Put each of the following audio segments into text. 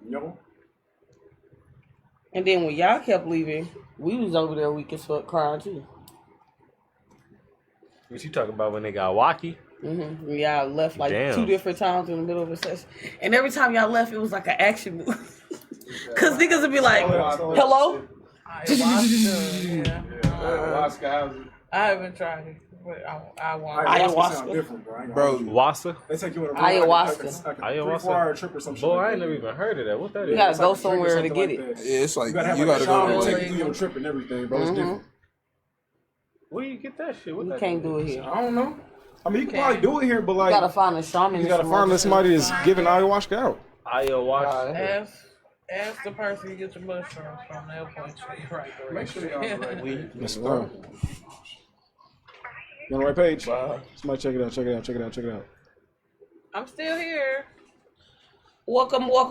No. And then when y'all kept leaving, we was over there weak as fuck crying too. What you talking about when they got wacky? Mm-hmm. Y'all left like Damn. 2 different times in the middle of a session. And every time y'all left, it was like an action movie. Because niggas would be like, hello? Ayahuasca. I haven't tried it, but I want. Ayahuasca sound different, bro. Bro, Wassa? They take you on a Ayahuasca. like a Ayahuasca? 3-4-hour trip or some shit. Boy, like I ain't that. never even heard of that. What that You is? gotta It's go like a drink or somewhere to something get like it. that. yeah, it's like You gotta have you like gotta a shower go to to take like, you through your trip and everything, bro. It's different. Where you get that shit? What You that can't is? do it here. I don't know. I mean, you can probably do it here, but You like, gotta find a shaman. you gotta find somebody that's giving ayahuasca out. Ayahuasca. Ask the person you get the mushrooms from. They'll point you right there. Make sure y'all on the right weed. yes, sir. You on the right page? Somebody check it out, check it out, check it out, check it out. I'm still here. Welcome. You know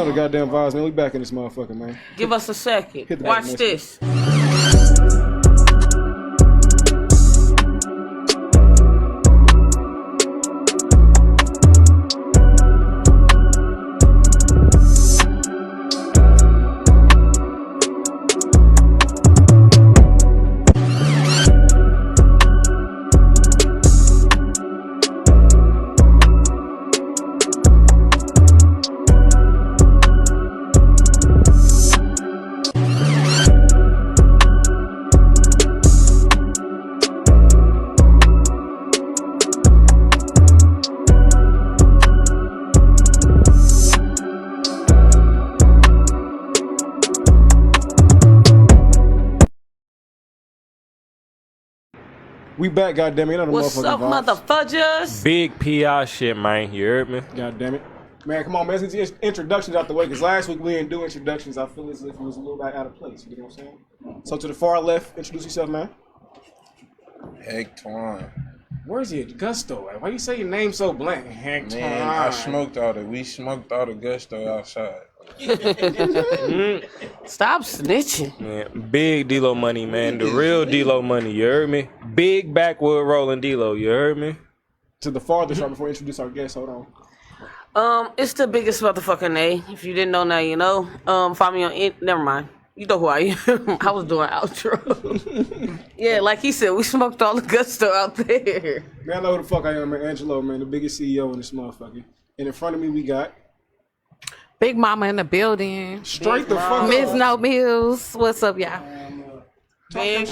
the goddamn vibes, man. We back in this motherfucker, man. Give us a second. Hit the Watch button, this. We back, goddamn it. You know the What's motherfucking up, vibes. motherfuckers? Big PI shit, man. You heard me? God damn it. Man, come on, man. Let's get introductions out the way, because last week we didn't do introductions. I feel as if it was a little bit out of place. You know what I'm saying? So to the far left, introduce yourself, man. Heck, Twan. Where's your gusto at? Why you say your name so blank? Hank Man, I smoked all the. We smoked all the gusto outside. Stop snitching. Man, big D-Lo money, man. The real D-Lo money. You heard me? Big backwood rolling D-Lo. You heard me? To the farthest right before we introduce our guest. Hold on. It's the biggest motherfucking A. If you didn't know, now you know. Find me on never mind. You know who I am. I was doing outro. Yeah, like he said, we smoked all the gusto out there. Man, I know who the fuck I am, man. Angelo, man, the biggest CEO in this motherfucker. And in front of me, we got Big Mama in the building. straight the fuck up. Mizno Mills. What's up, y'all? Big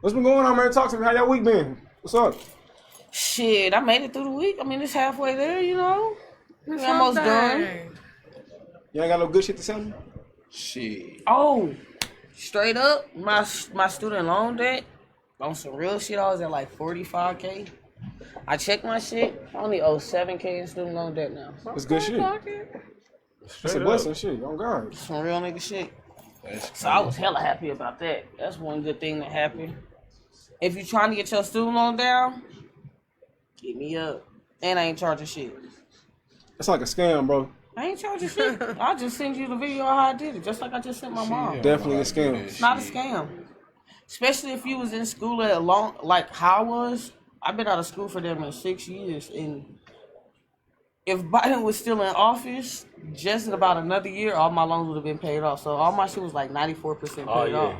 What's been going on, man? Talk to me. How y'all week been? What's up? Shit, I made it through the week. I mean, it's halfway there, you know. We almost done. You ain't got no good shit to tell me? Shit. Oh, straight up, my student loan debt on some real shit. I was at like 45K. I checked my shit. I only owe 7K in student loan debt now. That's good shit. That's a blessing, shit. On God. Some real nigga shit. That's So I was hella happy about that. That's one good thing that happened. If you trying to get your student loan down, hit me up. And I ain't charging shit. It's like a scam, bro. I ain't charging shit. I'll just send you the video of how I did it, just like I just sent my mom. Definitely a scam. It's not a scam. Especially if you was in school at a long, like how I was. I've been out of school for them in 6 years. And if Biden was still in office, just in about another year, all my loans would have been paid off. So all my shit was like 94% paid Oh, yeah. off.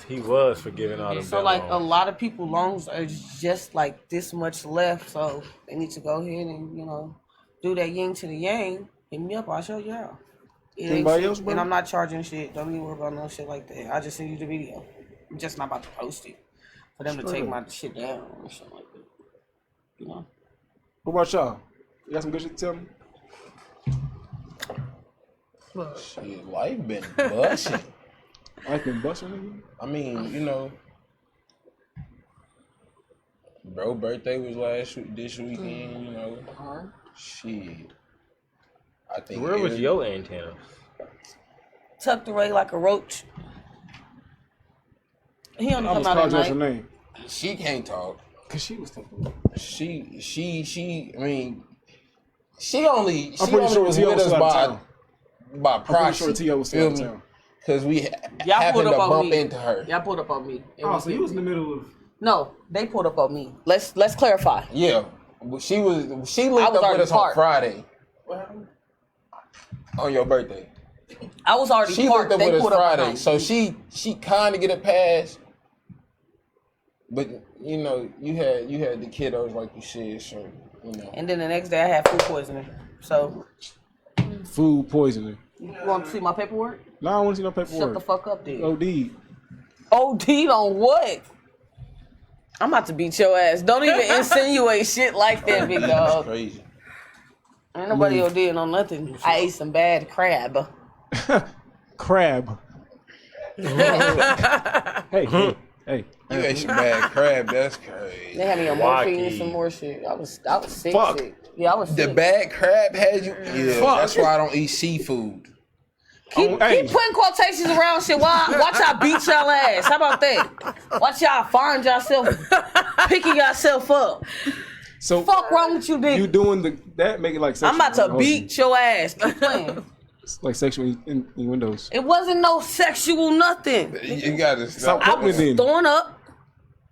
He was forgiving all them So like a lot of people loans are just like this much left. So they need to go ahead and, you know, do that yin to the yang. Hit me up, I'll show you how. It ain't Anybody shit, else, bro? and I'm not charging shit. Don't even worry about no shit like that. I'll just send you the video. I'm just not about to post it. For them to take my shit down or something like that. You know? What about y'all? You got some good shit to tell me? shit. Life been busting. Life been busting, nigga? I mean, you know, bro, birthday was this weekend. You know, shit. I think. Where was your antenna? Tucked away like a roach. He only I come was out at called you out your night. name. She can't talk. Cause she was talking. She. I mean, she only. I'm pretty sure was T.O. with was us still out of town. by I'm pretty proxy. sure T.O. was still out of town. Because we Y'all happened pulled to up on bump me. into her. Y'all pulled up on me. Oh, so you was in the middle of... No, they pulled up on me. Let's clarify. Yeah. She linked was up with already us on parked. Friday. On your birthday. I was already She parked. linked up They with us pulled up Friday. behind So me. she kind of get a pass. But you know, you had the kiddos like you said, so you know. And then the next day I had food poisoning. So Food poisoning. you want to see my paperwork? No, I don't want to see no Shut paperwork. the fuck up, dude. OD. OD'd on what? I'm about to beat your ass. Don't even insinuate shit like that, big That's dog. crazy. Ain't nobody OD'ing on nothing. I ate some bad crab. Crab. hey. You ate some bad crab. That's crazy. They had me on morphine and some more shit. I was sick. Fuck. Sick. Yeah, I was The sick. bad crab had you. Yeah, Fuck. that's why I don't eat seafood. Keep putting quotations around shit. Watch y'all beat y'all ass. How about that? Watch y'all find yourself picking yourself up. So Fuck wrong with you, you nigga? doing that? Make it like sexual. I'm about to beat your ass. Keep playing. It's like sexual innuendos. It wasn't no sexual nothing. You gotta Stop stop I was Then. throwing up.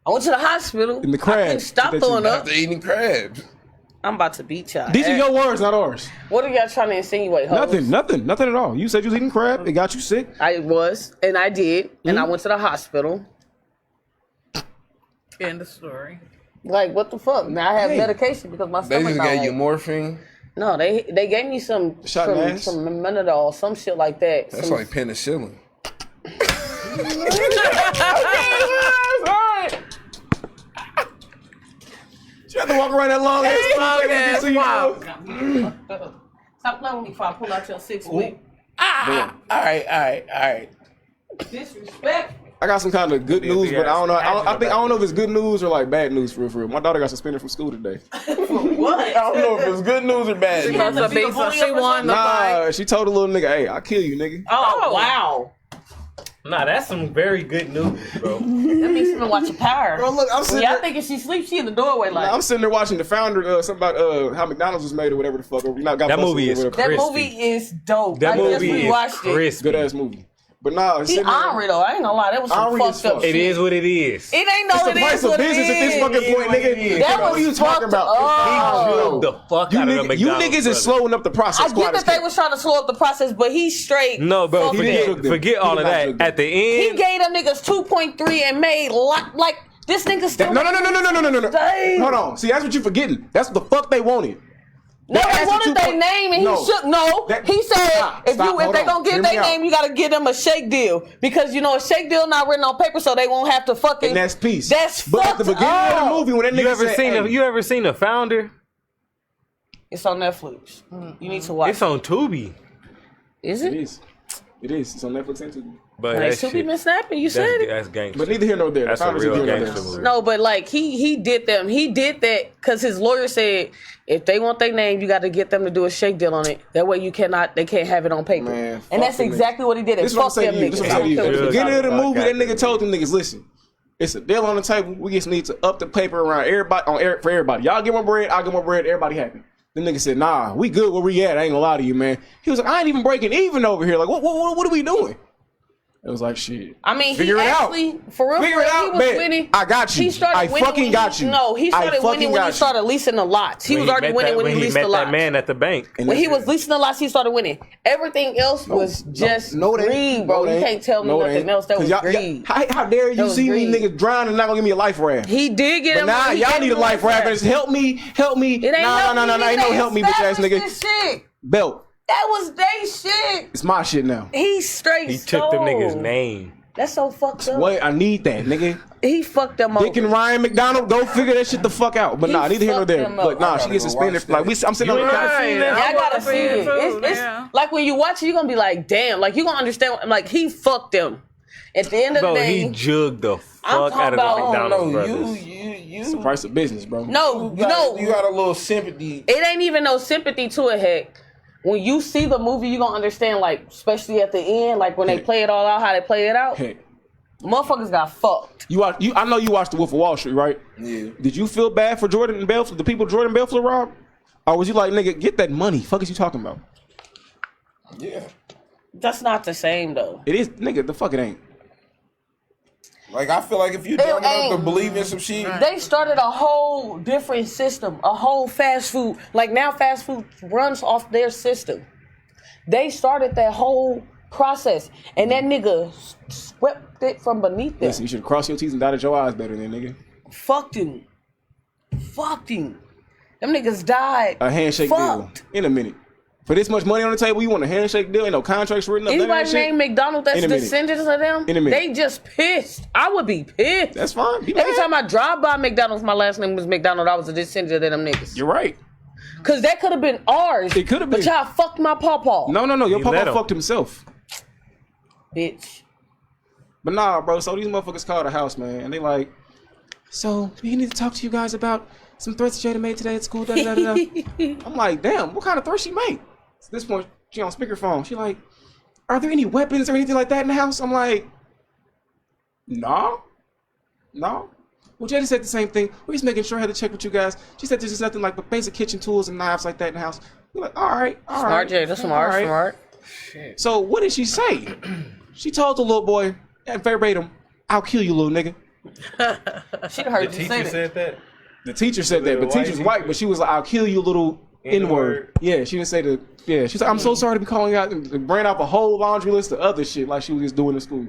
I went to the hospital. In the I couldn't crabs. stop That you throwing up. after eating crabs. I'm about to beat y'all. These are ass. your words, not ours. What are y'all trying to insinuate, hoes? Nothing at all. You said you was eating crab. It got you sick. I was, and I did, and I went to the hospital. End of story. Like, what the fuck? Now I have Hey. medication because my They stomach just not gave you right. morphine. No, they gave me some Shot in the ass? some Menadol, some shit like that. That's Some- like penicillin. You have to walk around that long ass Stop playing with me before I pull out your 6-week. All right. Disrespect. I got some kind of good news, but I don't know. I don't know if it's good news or like bad news for real. My daughter got suspended from school today. What? I don't know if it's good news or bad news. Must have been so she won the fight. Nah, she told the little nigga, "Hey, I'll kill you, nigga." Oh, wow. Nah, that's some very good news, bro. That means she been watching Power. Bro, look, I'm sitting Y'all there. thinking she sleeps, she in the doorway like. I'm sitting there watching the founder, something about how McDonald's was made or whatever the fuck. Or, got That busted movie or is whatever. That crispy. movie is dope. That I just movie is rewatched it. crispy. Good ass movie. But nah, He ornery though. I ain't gonna lie. That was some Ornery as fucked up fuck. shit. It is what it is. It ain't no. it's the It price is of what business it at this is. fucking point, nigga. That what was are you talking fucked about? up. He jugged the fuck You, out of nigga, you McDonald's. niggas is brother. slowing up the process. I get that they was trying to slow up the process, but he's straight. No, bro, fucked it. forget all of that. At the He end, gave them niggas 2.3 and made like this nigga still. No. Dang. Hold on. See, that's what you forgetting. That's what the fuck they wanted. No, They they asked wanted you their to- name and No. he shook. No, That- he said Stop, if hold they on. gonna give Hear their me out. name, you gotta give them a shake deal because you know a shake deal not written on paper, so they won't have to fucking. And that's peace. That's But at the fucked beginning up. of the movie, when that nigga you ever said, seen hey, you ever seen the founder? It's on Netflix. You need to watch. It's on Tubi. Is It it? is. It is. It's on Netflix and TV. But Like, that Tubi shit, been snapping. You said it. that's gangster. But neither here nor there. That's The a founders real neither here nor gangster there. movie. No, but like he did them. He did that because his lawyer said if they want their name, you got to get them to do a shake deal on it. That way they can't have it on paper. Man, fuck and that's them exactly what he did. And This is what I'm fuck saying them to you. This is niggas. what I'm saying to you. I At don't the care what beginning of the Fuck movie, that that nigga told them niggas, listen, it's a deal on the table. We just need to up the paper around everybody for everybody. Y'all get more bread, I'll get more bread, everybody happy. The nigga said, nah, we good where we at. I ain't gonna lie to you, man. He was like, I ain't even breaking even over here. Like, what are we doing? It was like, shit. I mean, Figure he it out. actually, for real, Figure it he out, was bet. winning. I got you. He started I winning fucking when got he, you. No, he I started fucking winning when got he you. started leasing the lots. He was already winning when he leased the met lots. that man at the bank. And When he that's was it. leasing the lots, he started winning. Everything else was just greed, bro. You can't tell me nothing else. That was greed. How dare you was see me greed. niggas drown and not gonna give me a life raft? He did get But him. nah, he y'all gave need a him life raft. Just help me. It ain't No, ain't no help me, bitch ass nigga. This shit. Belt. That was they shit. It's my shit now. He straight He took them stole. niggas' name. That's so fucked up. What? I need that, nigga. He fucked them Dick and over. Ryan McDonald, go figure that shit the fuck out. But He nah, neither here nor fucked there. them up. But nah, I she gotta gets go suspended. watch Like that. I'm sitting You on ain't the gotta couch. see that. I I'm gotta gonna see feed it. too, It's yeah. like when you watch it, you're gonna be like, damn. Like you gonna understand. Like he fucked them. At the end of Bro, the day, he jugged the fuck talking out of about- the I don't McDonald's No, brothers. It's the price of business, bro. no, You no, got a little sympathy. it ain't even no sympathy to it. Heck, when you see the movie, you gonna understand. Like especially at the end, like when they play it all out, how they play it out. Heck. Motherfuckers got fucked. I know you watched The Wolf of Wall Street, right? Yeah. Did you feel bad for Jordan and Belfort, the people Jordan Belfort robbed? Or was you like, nigga, get that money? Fuck is you talking about? Yeah. That's not the same though. It is, nigga, the fuck it ain't. Like, I feel like if you dumb enough to believe in some shit, They started a whole different system, a whole fast food. Like now, fast food runs off their system. They started that whole process, and that nigga swept it from beneath them. Listen, you should cross your T's and dotted your I's better than nigga. Fucked him. Fucked him. Them niggas died. A handshake deal in a minute. For this much money on the table, you want a handshake deal? Ain't no contracts written up. Anybody named McDonald that's In a minute. descendants of them, In a minute. they just pissed. I would be pissed. That's fine. Be Every mad. time I drive by McDonald's, my last name was McDonald. I was a descendant of them niggas. You're right. Cause that could have been ours. It could have been. But y'all fucked my pawpaw. No. Your You papa let him. fucked himself. Bitch. But nah, bro. So these motherfuckers called the house, man, and they like, so we need to talk to you guys about some threats Jada made today at school. Da, da, da, da. I'm like, damn, what kind of threats she made? At this point, she on speakerphone. She like, are there any weapons or anything like that in the house? I'm like, no. Well, Jada said the same thing. We're just making sure I had to check with you guys. She said there's just nothing like but basic kitchen tools and knives like that in the house. We're like, all right. Smart, Jada. Smart, All right. smart. So what did she say? She told the little boy, and verbatim, I'll kill you, little nigga. She'd heard you say that. that. The teacher said that, but White teacher's teacher. white, but she was like, I'll kill you, little N-word. Yeah, she didn't say the, yeah. She's like, I'm so sorry to be calling you out, and bring up a whole laundry list of other shit like she was just doing in school.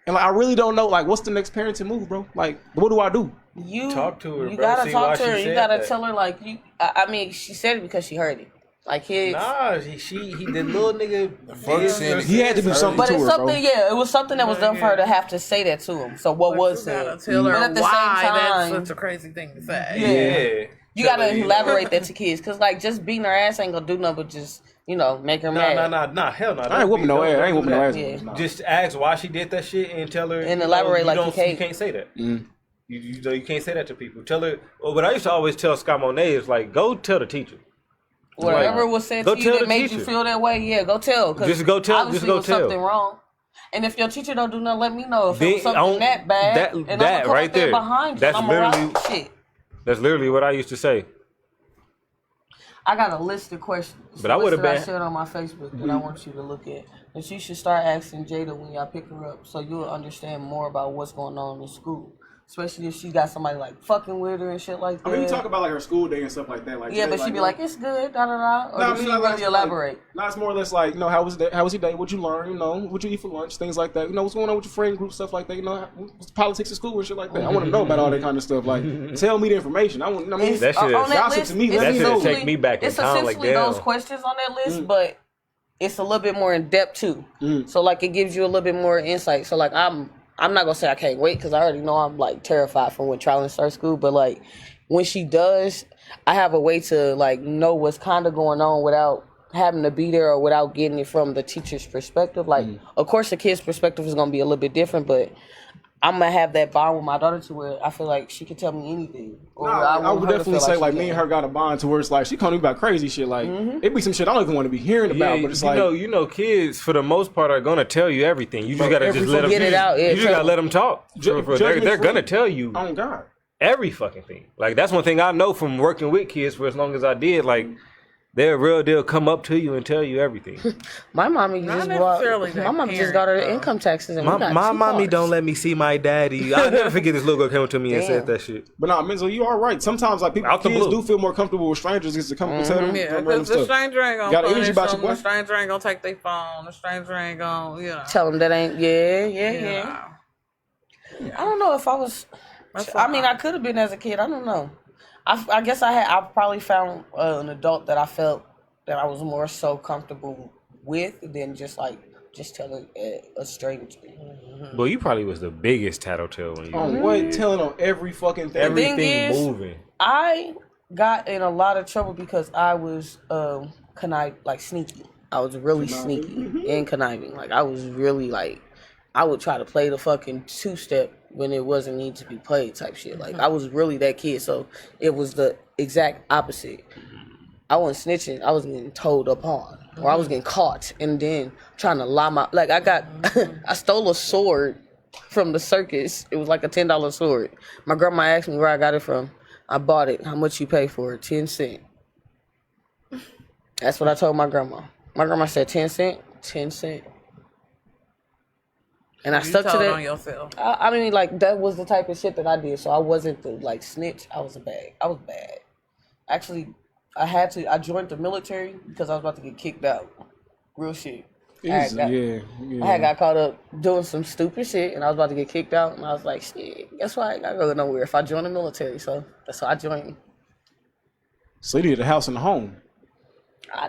And like, I really don't know, like, what's the next parenting move, bro? Like, what do I do? You Talk to her, You bro. gotta See why talk to she her. You said gotta that. tell her like you. I mean, she said it because she heard it. Like kids. Nah, he the little nigga. fuck said it. He had to do something But to it's her, something, bro. yeah, it was something that was done for her to have to say that to him. So what was You gotta it? tell her But at the why same that's time, such a crazy thing to say. Yeah. you gotta elaborate that to kids. Cause like just beating her ass ain't gonna do nothing but just, make her mad. Nah, hell no. I ain't whooping no ass. I ain't whooping no ass. Yeah. Nah. Just ask why she did that shit and tell her. And elaborate like you can't. You can't say that. You can't say that to people. Tell her. Well, but I used to always tell Scott Monet is like, go tell the teacher. Whatever was said Go to you tell that the made you teacher. feel that way, yeah, go tell. Cause Just go tell- obviously just go it was tell. something wrong. And if your teacher don't do nothing, let me know. If Then it was something on- that bad, that- and that I'm gonna right come there there. behind you. That's I'm gonna literally- rock shit. That's literally what I used to say. I got a list of questions. But I would've that I been- shared on my Facebook that I want you to look at. That you should start asking Jada when y'all pick her up, so you'll understand more about what's going on in school. Especially if she got somebody like fucking with her and shit like that. I mean, we talk about like her school day and stuff like that. Like, yeah, but she be like, it's good, da da da. Or does she really elaborate? No, it's more or less like, how was your day? What'd you learn? What'd you eat for lunch? Things like that. What's going on with your friend group? Stuff like that. What's the politics of school and shit like that. I want to know about all that kind of stuff. Like, tell me the information. I want. I mean, That shit on is- that gossip list, to me. it's Let me know. essentially- Take me back in It's time, like, essentially damn. those questions on that list, but it's a little bit more in depth too. So like it gives you a little bit more insight. So like I'm not gonna say I can't wait because I already know I'm like terrified from when Charlie starts school. But like when she does, I have a way to like know what's kind of going on without having to be there or without getting it from the teacher's perspective. Like of course the kid's perspective is gonna be a little bit different, but I'm gonna have that bond with my daughter to where I feel like she can tell me anything. Or I want would her to definitely feel say she like me can. and her got a bond to where it's like she calling me about crazy shit. Like it be some shit I don't even want to be hearing about, but it's like you know, kids for the most part are gonna tell you everything. You just Bro, gotta just let them Get it out, yeah, You just tell gotta let them talk. Judgment They're free. gonna tell you oh God. every fucking thing. Like that's one thing I know from working with kids for as long as I did. Like they're real deal come up to you and tell you everything. My mommy Not just brought. necessarily My that mom just got her parent, though. income taxes, and My we got two mommy cars. don't let me see my daddy. I'll never forget this little girl came up to me and Damn. said that shit. But nah, Mizno, you are right. Sometimes like people, Out the kids blue. do feel more comfortable with strangers just to come and tell them Yeah, random because the stuff. stranger ain't gonna Got energy punish about them. your boy? The stranger ain't gonna take their phone. The stranger ain't gonna, Tell them that ain't. Yeah. I don't know if I was. I mean, I could have been as a kid. I don't know. I guess I probably found an adult that I felt that I was more so comfortable with than just telling a stranger. But you probably was the biggest tattletale when you On were what? Telling on every fucking thing. everything is- moving. I got in a lot of trouble because I was sneaky. I was really sneaky and conniving. Like I was really like I would try to play the fucking two-step when it wasn't need to be played type shit. Like I was really that kid. So it was the exact opposite. I wasn't snitching. I was getting told upon, or I was getting caught, and then trying to lie my like I stole a sword from the circus. It was like a $10 sword. My grandma asked me where I got it from. I bought it. How much you pay for it? 10 cents. That's what I told my grandma. My grandma said 10 cents. 10 cents. And I You stuck to told that. on yourself. I mean, like that was the type of shit that I did. So I wasn't the like snitch. I was bad. Actually, I joined the military because I was about to get kicked out. Real shit. Easy, I had got caught up doing some stupid shit, and I was about to get kicked out. And I was like, shit, guess what? I ain't gotta go nowhere if I join the military. So that's why I joined. So you need a house and a home.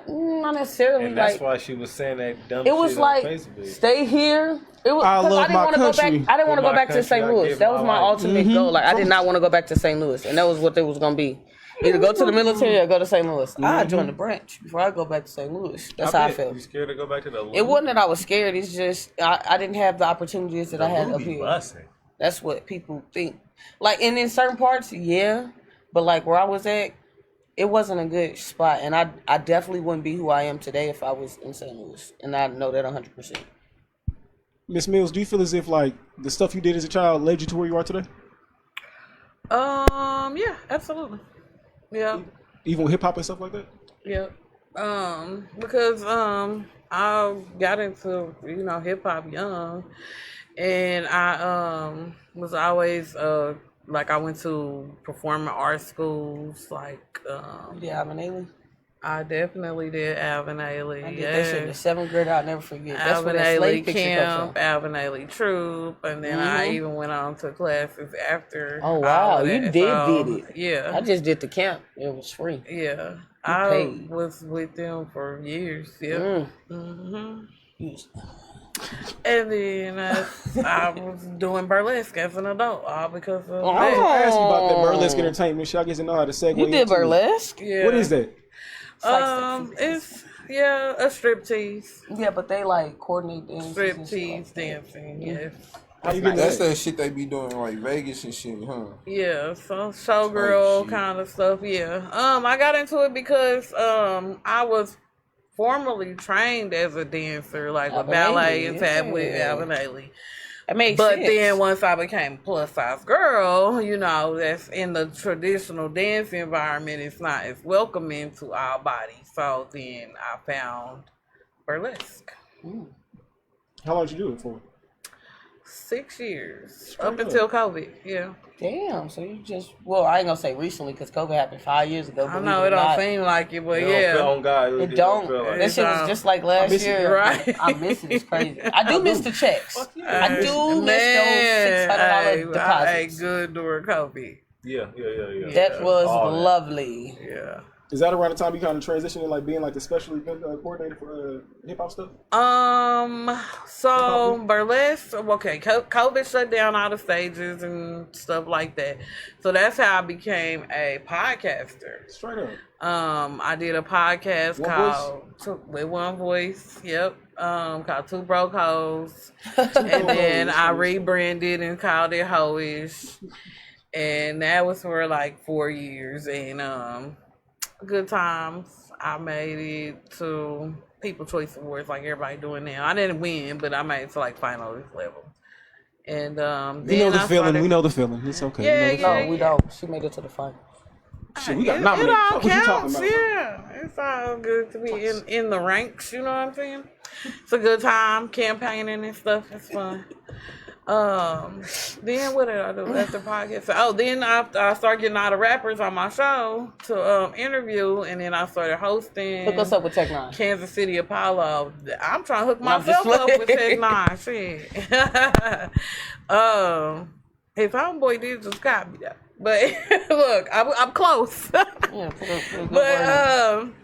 Not necessarily. And that's like, why she was saying that dumb it shit was on like Facebook. stay here. It was I 'cause love I didn't my want to go back. country. I didn't want to For go my back to country, St. I Louis. give That my was my life. ultimate goal. Like I did not want to go back to St. Louis, and that was what it was gonna be. Either go to the military or go to St. Louis. I joined the branch before I go back to St. Louis. That's how I bet. felt. You scared to go back to the It wasn't that I was scared. It's just I didn't have the opportunities that I had up here. Bussin'. That's what people think. Like, and in certain parts, yeah, but like where I was at, it wasn't a good spot, and I definitely wouldn't be who I am today if I was in St. Louis, and I know that 100%. Miss Mills, do you feel as if like the stuff you did as a child led you to where you are today? Yeah, absolutely. Yeah. Even with hip hop and stuff like that? Yeah. Because I got into, hip hop young, and I was always like I went to performing art schools, like Yeah, I'm an alien. I definitely did Alvin Ailey. I did that shit in the 7th grade. I'll never forget. That's Alvin where that Ailey slave picture comes Camp, from. Alvin Ailey Troop, and then I even went on to classes after. Oh wow, all of you that. did So, it. Yeah. I just did the camp. It was free. Yeah, I paid. was with them for years. Yeah. Mm. hmm You- And then I was doing burlesque as an adult, all because of I was that. gonna ask you about that burlesque entertainment shit. I guess you know how to segue. You did into it. burlesque? Yeah. What is that? It's a strip tease. Yeah, but they like coordinate dances. Strip and shit tease like that. dancing, yes. How you getting That's that? that shit they be doing in like Vegas and shit, huh? Yeah, so showgirl shit. kind of stuff. Yeah. I got into it because I was formerly trained as a dancer, like with Alvin ballet Ailey, and tap with yeah. Alvin Ailey. It makes But sense. then once I became a plus size girl, that's in the traditional dance environment, it's not as welcoming to our bodies. So then I found burlesque. How long did you do it for? 6 years. Straight up up. until COVID, yeah. Damn, so you just, well, I ain't gonna say recently because COVID happened 5 years ago. I believe know or it don't not. seem like it, but It don't feel yeah. on God. It just don't. feel like That it. shit was just like last miss it, year. right? I miss it. It's crazy. I do miss the checks. I do miss those $600 deposits. Good during COVID. Yeah. That was All that. lovely. Yeah. Is that around the time you kind of transitioned to like being like the special event coordinator for hip hop stuff? So burlesque, okay, COVID shut down all the stages and stuff like that. So that's how I became a podcaster. Straight up. I did a podcast One called with One Voice. Yep. Called Two Broke Hoes. And then I rebranded and called it Hoish. And that was for like 4 years, and good times. I made it to People Choice Awards like everybody doing now. I didn't win, but I made it to like finalist level. And We then know the I feeling. started- We know the feeling. It's okay. Yeah, we know the No, we don't. She made it to the final. Shit, we got it nominated. all Fuck what you talking counts, about? yeah. It's all good to be in the ranks, you know what I'm saying? It's a good time, campaigning and stuff. It's fun. Then what did I do after podcast? Oh, then I started getting all the rappers on my show to interview, and then I started hosting. Hook us up with Tech Nine. Kansas City Apollo. I'm trying to hook I'm just myself up with playing. Tech Nine. Shit. His homeboy did just copy that. But look, I'm close. Yeah, put a good But word in.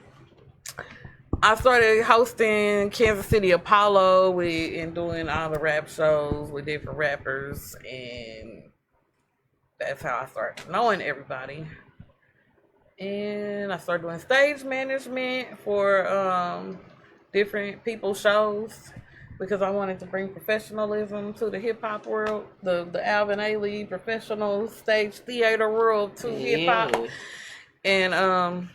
I started hosting Kansas City Apollo and doing all the rap shows with different rappers, and that's how I started knowing everybody. And I started doing stage management for different people's shows because I wanted to bring professionalism to the hip hop world, the Alvin Ailey professional stage theater world to hip hop. And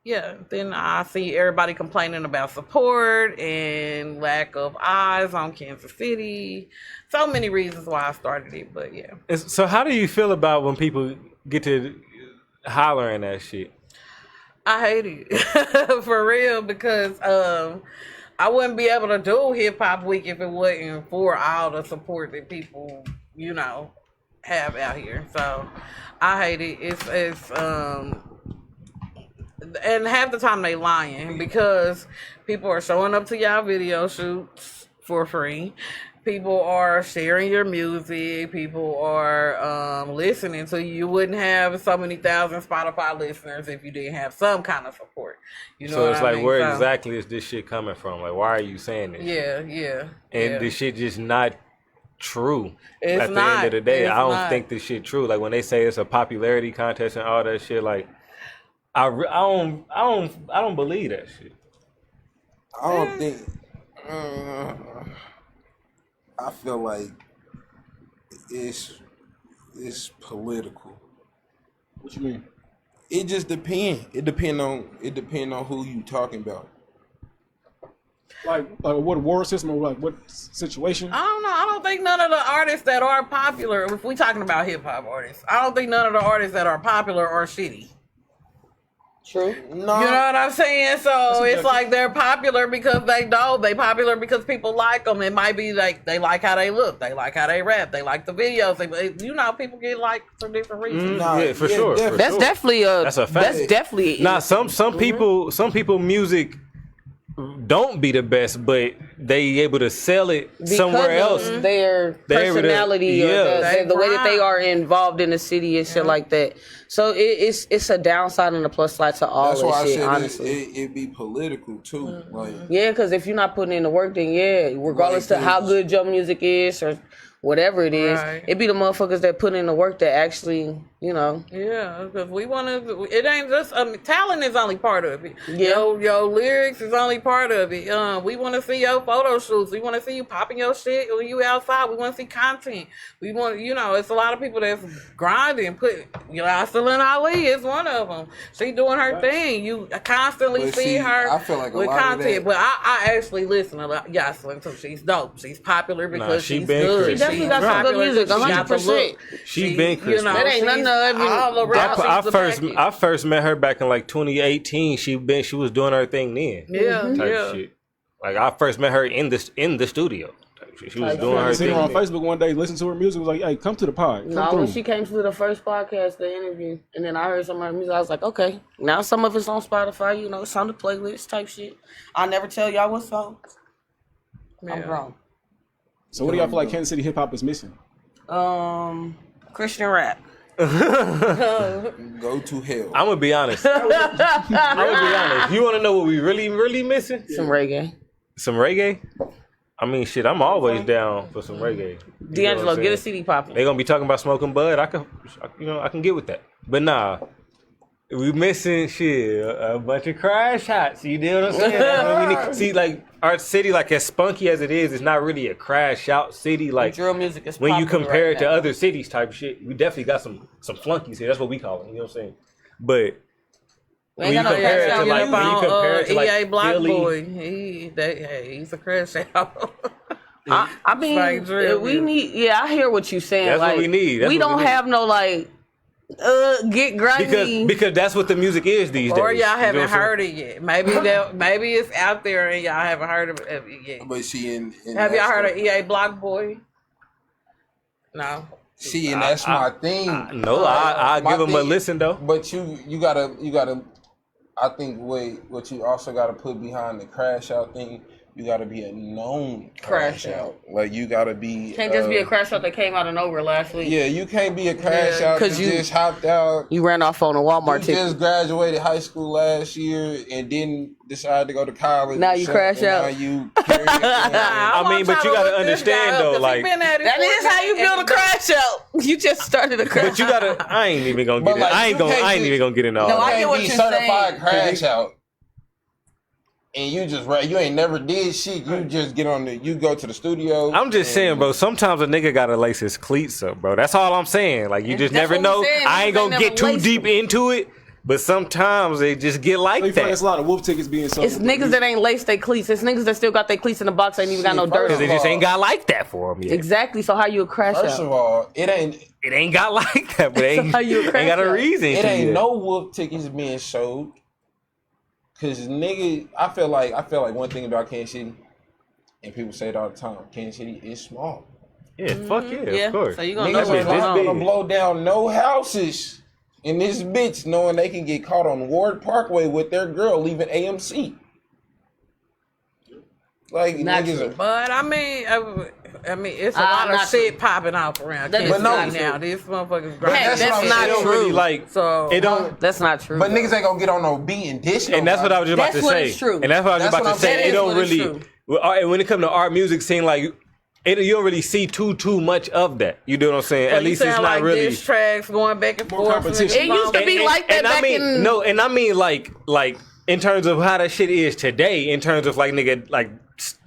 yeah, then I see everybody complaining about support and lack of eyes on Kansas City. So many reasons why I started it, but yeah. So how do you feel about when people get to hollering that shit? I hate it for real because I wouldn't be able to do Hip Hop Week if it wasn't for all the support that people, have out here. So I hate it. It's and half the time they lying because people are showing up to y'all video shoots for free. People are sharing your music. People are listening to you. You wouldn't have so many thousand Spotify listeners if you didn't have some kind of support. You know So what it's I like, mean? where So, exactly is this shit coming from? Like, why are you saying this? Yeah. And this shit just not true. It's At the not. end of the day, It's I don't not. think this shit true. Like when they say it's a popularity contest and all that shit, like I don't believe that shit. I don't think. I feel like it's political. What you mean? It just depends. It depend on who you talking about. Like what award system or like what situation? I don't know. I don't think none of the artists that are popular, if we talking about hip hop artists, I don't think none of the artists that are popular are shitty. True. No, You know what I'm saying? So it's like they're popular because they know. They popular because people like them. It might be like they like how they look. They like how they rap. They like the videos. People get liked for different reasons. Nah, Yeah, for sure. definitely. That's definitely That's a fact. That's definitely. Nah, some people music don't be the best, but they able to sell it somewhere else. Their They able to- personality or yeah. the way that they are involved in the city and shit like that. So it's a downside and a plus side to all That's why that I shit, said honestly. it be political too. Like Yeah, because if you're not putting in the work, then regardless Right, to how yes. good your music is or whatever it is, Right. it be the motherfuckers that put in the work that actually, Yeah, because we want to. It ain't just talent is only part of it. Yeah. Your lyrics is only part of it. We want to see your photo shoots. We want to see you popping your shit when you outside. We want to see content. We want, it's a lot of people that's grinding. Jocelyn Ali is one of them. She doing her thing. You constantly But see see, her I feel like a with lot of content. that- But I actually listen to Jocelyn too. She's dope. She's popular because she she's been good. Chris. She definitely She's got some good popular music, because she got the 100%. look. She been Chris. That ain't nothing of it. all around. I first met her back in like 2018. She was doing her thing then. Type shit. Like I first met her in the studio. She was doing her I seen thing. her on then. Facebook one day, listened to her music, was like, "Hey, come to the pod." Come No, through. when she came to the first podcast, the interview, and then I heard some of her music, I was like, okay. Now some of it's on Spotify, it's on the playlist type shit. I'll never tell y'all what songs. I'm wrong. So what do y'all feel like Kansas City hip hop is missing? Christian rap. go to hell. I'm gonna be honest. I'm gonna be honest. You want to know what we really, really missing? Some reggae. Some reggae. I mean, shit. I'm always down for some reggae. You know D'Angelo, what I'm get a saying? CD popping. They gonna be talking about smoking bud. I can get with that. But nah, we missing shit. A bunch of crash shots. You know what I'm saying? That's what we need. See, like our city, like as spunky as it is, it's not really a crash out city. Like Drill music is when you popular compare right it to now. other cities, type shit. We definitely got some flunkies here. That's what we call them. You know what I'm saying? But when you ain't got no compare it crash to out like, music. when you compare it to like EA Block Philly, Boy, he's a crash out. I mean, like drill we music. need. Yeah, I hear what you're saying. That's what like, we need. That's we what we don't need. have no like, get grimy. because that's what the music is these days. Or y'all You know haven't what I'm saying? heard it yet. Maybe it's out there and y'all haven't heard of it yet. But see, in Have y'all that's heard the- of EA Block Boy? No. See, and that's my thing. No, I My give them a thing- listen though. But you gotta. I think what you also gotta put behind the crash out thing. You gotta be a known crash out. Like you gotta be. Can't just be a crash out that came out of nowhere last week. Yeah, you can't be a crash Yeah, out 'cause that you- just hopped out. You ran off on a Walmart You ticket. just graduated high school last year and didn't decide to go to college. Now you crash and out. Now you carry on. I mean, but you gotta understand though, like That is how you build a crash out. You just started a crash. but you gotta. I ain't even gonna get But, in. like, I ain't you can't even gonna get into all No, that. I get can't what be you're certified saying. crash out. And you just you ain't never did shit. You just get on you go to the studio. I'm just saying, bro. Sometimes a nigga gotta lace his cleats up, bro. That's all I'm saying. Like you just That's never what know. I'm saying. I ain't Niggas gonna ain't get never too laced deep them. into it, but sometimes they just get So like you feel like that it's a lot of wolf tickets being sold. It's niggas that ain't laced their cleats. It's niggas that still got their cleats in the box. Ain't even got no Shit, dirt because on they them. just ain't got like that for them yet. Exactly. So how you a crash First out? of all, it ain't It ain't got like that, but So how you a ain't got a crash out? reason. it to ain't yet. no wolf tickets being sold. Cause nigga, I feel like one thing about Kansas City, and people say it all the time. Kansas City is small. Yeah, fuck yeah, of course. So you gonna Niggas know are what's going not on. gonna blow down no houses in this bitch, knowing they can get caught on Ward Parkway with their girl leaving AMC. Like niggas are. But I mean, it's a lot of shit popping off around That is Kansas not City true. now. These motherfuckers Hey, grinding. that's what I'm not saying. It don't true. really like. So It don't. That's not true. But niggas ain't gonna get on no beat and dish. And that's what I was just about That's to what say. is true. And that's what I was That's about what to I'm say. saying. It don't That is what is really. And when it comes to art music scene, like you don't really see too much of that. You know what I'm saying? So At you least it's saying not like really. diss tracks going back and forth. competition. It used to be like that and back I mean, in. no, and I mean like in terms of how that shit is today. In terms of like nigga like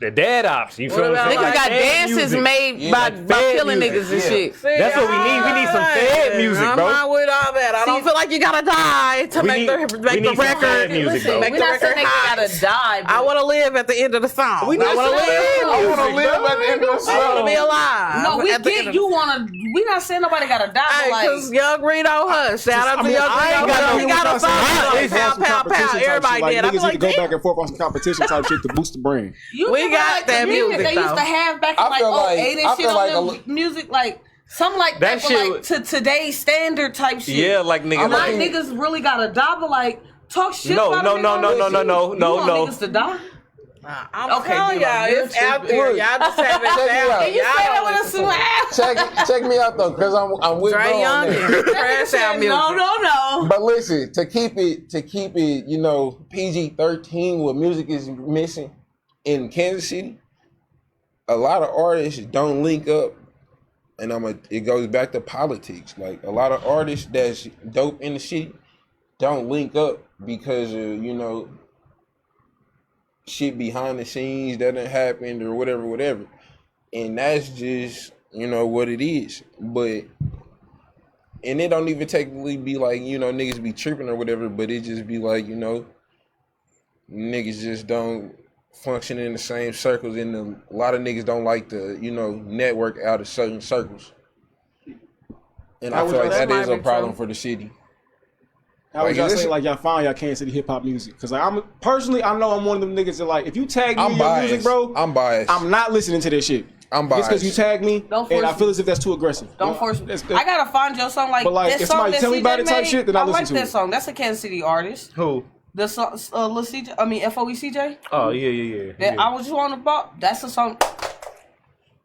the dad ops. You feel what I'm about saying? Niggas like got fed dances music. made by fed killing music. niggas and shit. That's what we need. We need some fed music, I'm bro. not with all that. I don't feel like you gotta die to We make need- the we need some record. fed music, Listen, bro. Make we're the not saying record niggas hot. gotta die. I want to live at the end of the song. We need I want some to live. fed I music, wanna live bro. at the end of the I want to song. be alive. No, we at the end get of you wanna. We not saying nobody gotta die, Hey, but cause like. Young Reno Hush. Shout out to Young I ain't Reno got Hush. no- He got a I'm song. saying, Pow, pow, pow. Everybody like, did. I niggas feel need to like, go damn. back and forth on some competition type shit to boost the brand. You We remember, got like, that the music, they used though. to have back in I like feel like- 08 I and shit feel on like them music, like something like That that, but shit like to today's standard type shit. Yeah, like nigga. Not Like, niggas really gotta die, but like talk shit No, about no, a nigga no, on no, this no, shit. no, no, You no, want no. niggas to die? I'm Okay, telling D-Lo, y'all, you're it's out tripping. there. Y'all just haven't Check it found out. it. And you Y'all say that don't with a listen to it. smile. Check me out though, cause I'm with Dre bro on Young that. and Crash Out music. No. But listen, to keep it, you know, PG-13, what music is missing in Kansas City, a lot of artists don't link up, and it goes back to politics. Like a lot of artists that's dope in the city don't link up because of, you know, shit behind the scenes that done happened or whatever. And that's just, you know, what it is. But and it don't even technically be like, you know, niggas be tripping or whatever, but it just be like, you know, niggas just don't function in the same circles, and a lot of niggas don't like to, you know, network out of certain circles. And I How would feel like y'all- that That is might a be problem true. for the city. How would Like, y'all is this- say like y'all found y'all Kansas City hip hop music? Because like, I'm personally, I know I'm one of them niggas that like, if you tag me I'm in your biased. music, bro, I'm biased. I'm not listening to this shit. I'm Just because biased. you tag me, Don't and I force feel me. as if that's too aggressive. Don't force me. That's- I gotta find your song like But, like, that if song somebody that tell me CJ about it type made, shit, then I listen like to that it. song. That's a Kansas City artist. Who? The song, Lil CJ. I mean FOE CJ. Oh yeah. That I was just on the ball. That's a song.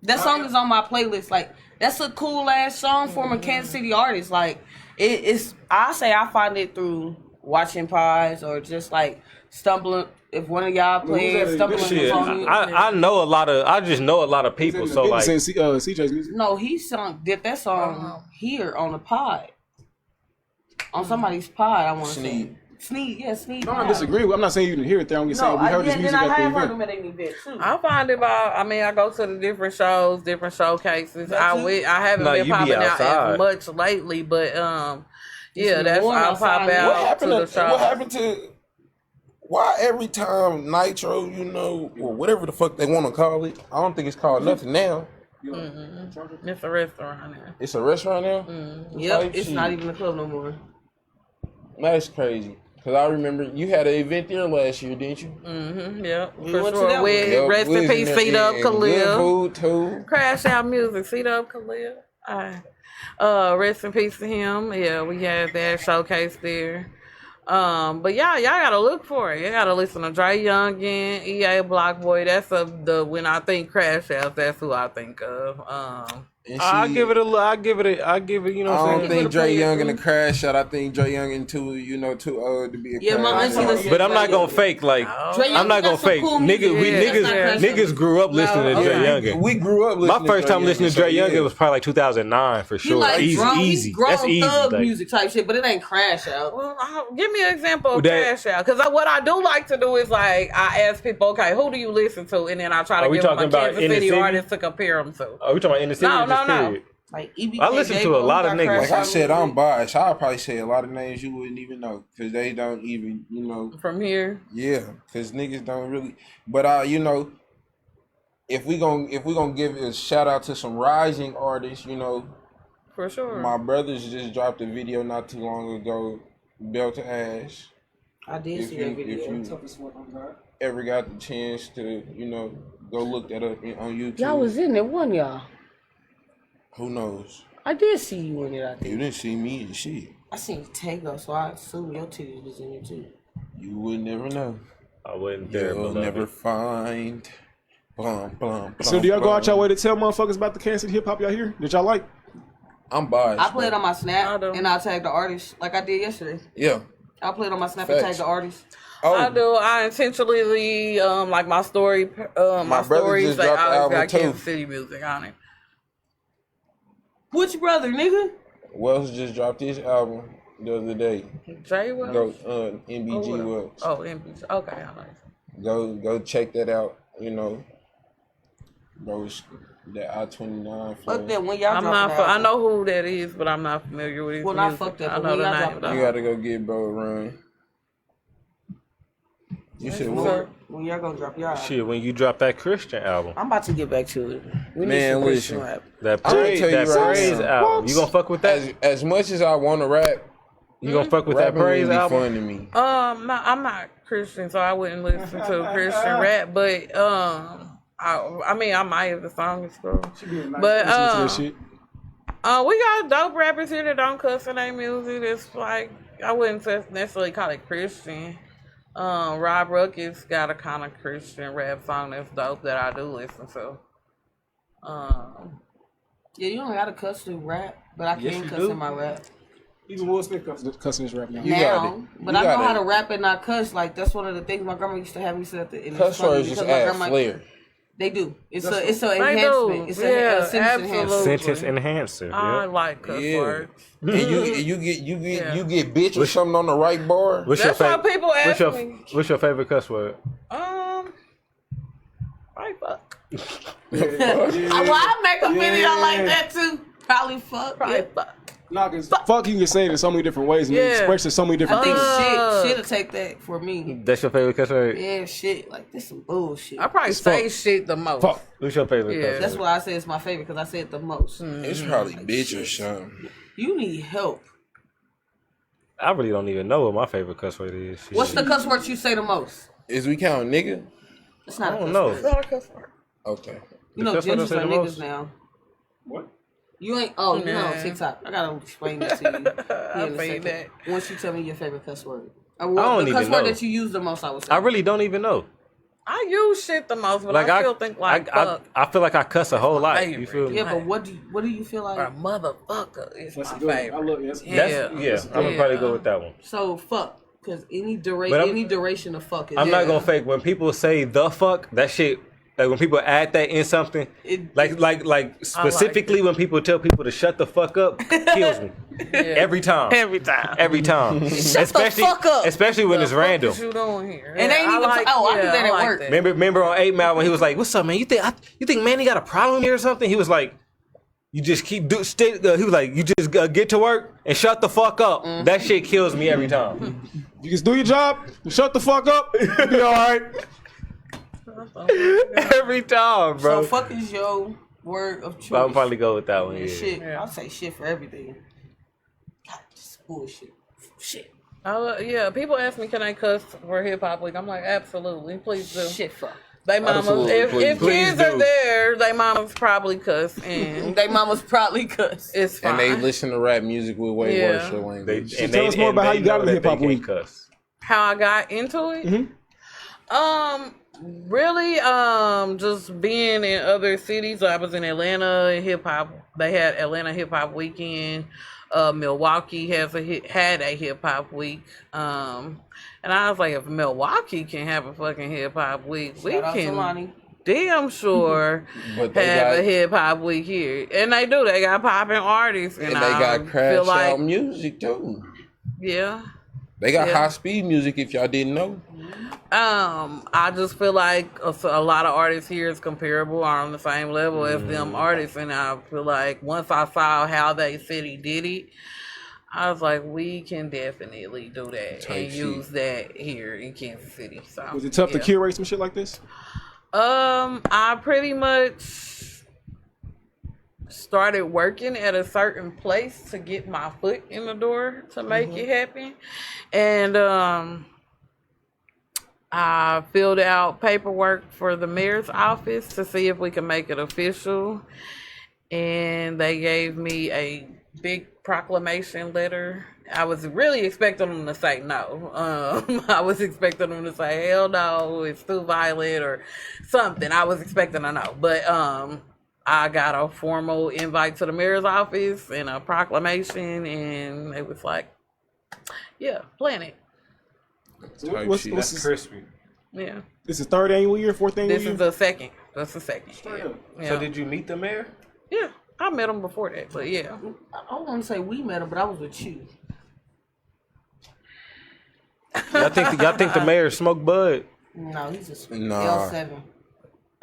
That song is on my playlist. Like that's a cool ass song from a Kansas City artist. Like it's. I say I find it through watching pies or just like stumbling. If one of y'all playing that? stumbling Shit, upon me. I know a lot of. I just know a lot of people. So like, it's in CJ's music. No, he did that song here on the pod. On somebody's pod, I want to say. Sneed. Sneed, yeah, Sneed. No, I disagree. I'm not saying you didn't hear it there. I'm just saying we heard this music then I at the have heard event. him at any event too. I find it about. I mean, I go to the different shows, different showcases. That I too? haven't No, been you be popping out outside. as much lately, but yeah, been that's going I'll outside. pop What out What to happened the to show. what happened to why every time Nitro, you know, or whatever the fuck they want to call it, I don't think it's called nothing now. It's a restaurant here. It's a restaurant now. Yep, Type it's shit. not even a club no more. That's crazy. Cause I remember you had an event there last year, didn't you? Yep, We for went to sure. that one. With Yep, rest we in was peace, there Feet Up, eating good Khalil. food too. Crash Out Music, Feet Up, Khalil. Rest in peace to him. Yeah, we had that showcase there. But y'all gotta look for it. You gotta listen to Dre Youngin, EA Block Boy. That's when I think Crash Out, that's who I think of. And I'll she- give it a look. I'll give it. You know I what I'm don't saying. think Dre Young in a crash out. I think Dre Young in too old to be a Yeah, my crash auntie out. listens- But I'm not gonna fake like. Dre I'm not Youngin gonna got some fake. cool Niggas, music. we Yeah, that's not niggas, Crash niggas grew up listening to Dre Youngin. We grew up listening My first to Dre time listening to Youngin, Dre so, Youngin yeah. was probably like 2009 for He sure. like Easy, grown, easy. he's grown That's easy. thug Like, music type shit, but it ain't Crash Out. Well, give me an example of That- Crash Out. Because what I do like to do is like, I ask people, okay, who do you listen to? And then I try to Are we give them a talking about Kansas in the City city? artist to compare them to. are we talking about in the city? No, or just no, no. period? Like EBK, I listen to a lot of niggas. Like I said, I'm biased. I'll probably say a lot of names you wouldn't even know because they don't even, you know. From here. Yeah, because niggas don't really. But you know, if we gonna give a shout out to some rising artists, you know, For sure. my brothers just dropped a video not too long ago, Belt to Ash. I did If see you, that video. if you ever got the chance to, go look that up on YouTube. Y'all was in it, one y'all. Who knows? I did see you in it, I think. You didn't see me and shit. I seen Tango, so I assume your titties was in it too. You would never know. I wasn't there, You'll but never find. Blum, blum, So do y'all go blum. out your way to tell motherfuckers about the Kansas hip hop y'all hear that y'all like? I'm biased. I play it on my I Snap do. and I tag the artist like I did yesterday. Yeah. I play it on my Snap and tag Facts. the artist. Oh, I do. I intentionally like my story. My My brother stories. just Like dropped the I always album, got too. Kansas City music on it. Which brother, nigga? Wells just dropped his album the other day. Jay Wells. Go NBG Wells. Oh, NBG. Okay, I know. Go check that out. Bro, it's the I-29 Fuck flow. that when y'all I'm dropping not. the I album. know who that is, but I'm not familiar with his Well, not music. fuck that, I but know when the y'all name dropping the You though. gotta go get bro a run. You said what? So, When y'all gonna drop y'all? Shit, when you drop that Christian album, I'm about to get back to it. We need Man, some Christian listen. rap. that I'm gonna praise, tell you that right praise now. album, you gonna fuck with that? As much as I want to rap, You gonna fuck with that rapping praise would be album? fun to me. no, I'm not Christian, so I wouldn't listen to Christian rap. But I mean, I might if the song is cool. But Listen to that shit. we got dope rappers here that don't cuss in their music. It's like I wouldn't necessarily call it Christian. Rob Ruckus got a kind of Christian rap song that's dope that I do listen to. Yeah, you don't gotta cuss to rap, but I Yes, can you cuss do. in my rap. Even Will Smith cussing his rap now. You got Now, it. but You I know got how it. to rap and not cuss. Like that's one of the things my grandma used to have me say at the. And it's Cuss funny words just because my add grandma- flair. They do. It's a They enhancement. do. It's Yeah, a sentence absolutely. enhancer. Sentence enhancer. I Yeah. like cuss Yeah. words. And you Yeah. get bitch or something on the right bar. What's That's your why favorite? people ask me. What's your favorite cuss word? Right, fuck. Well, I make a video like that too. Probably fuck. Probably Yeah. fuck. Nah, cause fuck you can say it in so many different ways and Yeah. express it so many I different think things. shit'll take that for me. That's your favorite cuss word? Yeah, shit. Like this some bullshit. I probably It's say fuck. shit the most. Fuck. What's your favorite Yeah. cuss That's word? why I say it's my favorite because I say it the most. It's probably bitch or something. You need help. I really don't even know what my favorite cuss word is. Shit. What's the cuss word you say the most? Is we count nigga? It's not I a don't cuss know. word. Not a cuss word. Okay. You know, cuss word I gingers say are the niggas most? now. What? You ain't. Oh, you know, Nah. TikTok. I gotta explain that to you. I In a feel second. that. Once you tell me your favorite cuss word. I don't The cuss even word know. that you use the most, I would say. I really don't even know. I use shit the most, but Like I still think like fuck I feel like I cuss a whole lot. You favorite. feel me? Yeah, but what do you feel like? or motherfucker is That's my a good one. I favorite. love it. That's Yeah. That's, I'm gonna probably go with that one. So fuck, because any But I'm- any duration of fuck is. I'm not yeah. gonna fake when people say the fuck, that shit. Like when people add that in something, like specifically when people tell people to shut the fuck up, kills me every time. Every time. Every time. Especially, fuck up. especially when The it's fuck random. is you doing here? And they ain't even. I do that at work. Remember on 8 Mile when he was like, "What's up, man? You think Manny got a problem here or something?" He was like, "You just keep he was like, "You just get to work and shut the fuck up." That shit kills me every time. You just do your job, shut the fuck up, you'll be alright. Every time, bro. So fuck is your word of choice. But I'll probably go with that one. Yeah. Shit. Yeah. I'll say shit for everything. God, this bullshit. Shit. Yeah, people ask me, can I cuss for hip hop week? I'm like, absolutely, please do. Shit fuck. They mamas, Absolutely, if please kids do. are there, they mamas probably cuss, and They mamas probably cuss. it's fine. And they listen to rap music with way Yeah. worse language. So tell us more about how you got in the hip hop week. Cuss. How I got into it? Really, just being in other cities. I was in Atlanta hip hop. They had Atlanta hip hop weekend. Milwaukee had a hip hop week. And I was like, if Milwaukee can have a fucking hip hop week, we Shout out to can Lonnie. damn sure But they have got a hip hop week here. And they do. They got popping artists, and they I got crash feel like, out music too. yeah. They got Yeah. high speed music if y'all didn't know. I just feel like a lot of artists here is comparable, are on the same level as them artists, and I feel like once I saw how they city did it, I was like, we can definitely do that Type and shit. use that here in Kansas City. So Was it tough to yeah. curate some shit like this? I pretty much started working at a certain place to get my foot in the door to make it happen. And I filled out paperwork for the mayor's office to see if we can make it official. And they gave me a big proclamation letter. I was really expecting them to say no. I was expecting them to say, hell no, it's too violent or something. I was expecting a no. But I got a formal invite to the mayor's office and a proclamation, and it was like, yeah, plan it. Type What's shit. That's this? crispy. Yeah. This is third annual year, fourth annual This year. is the second. That's the second. Straight up. Yeah. So did you meet the mayor? Yeah. I met him before that, but yeah. I want to say we met her, but I was with you. Y'all think the mayor smoked bud? No, he's a Nah. L7.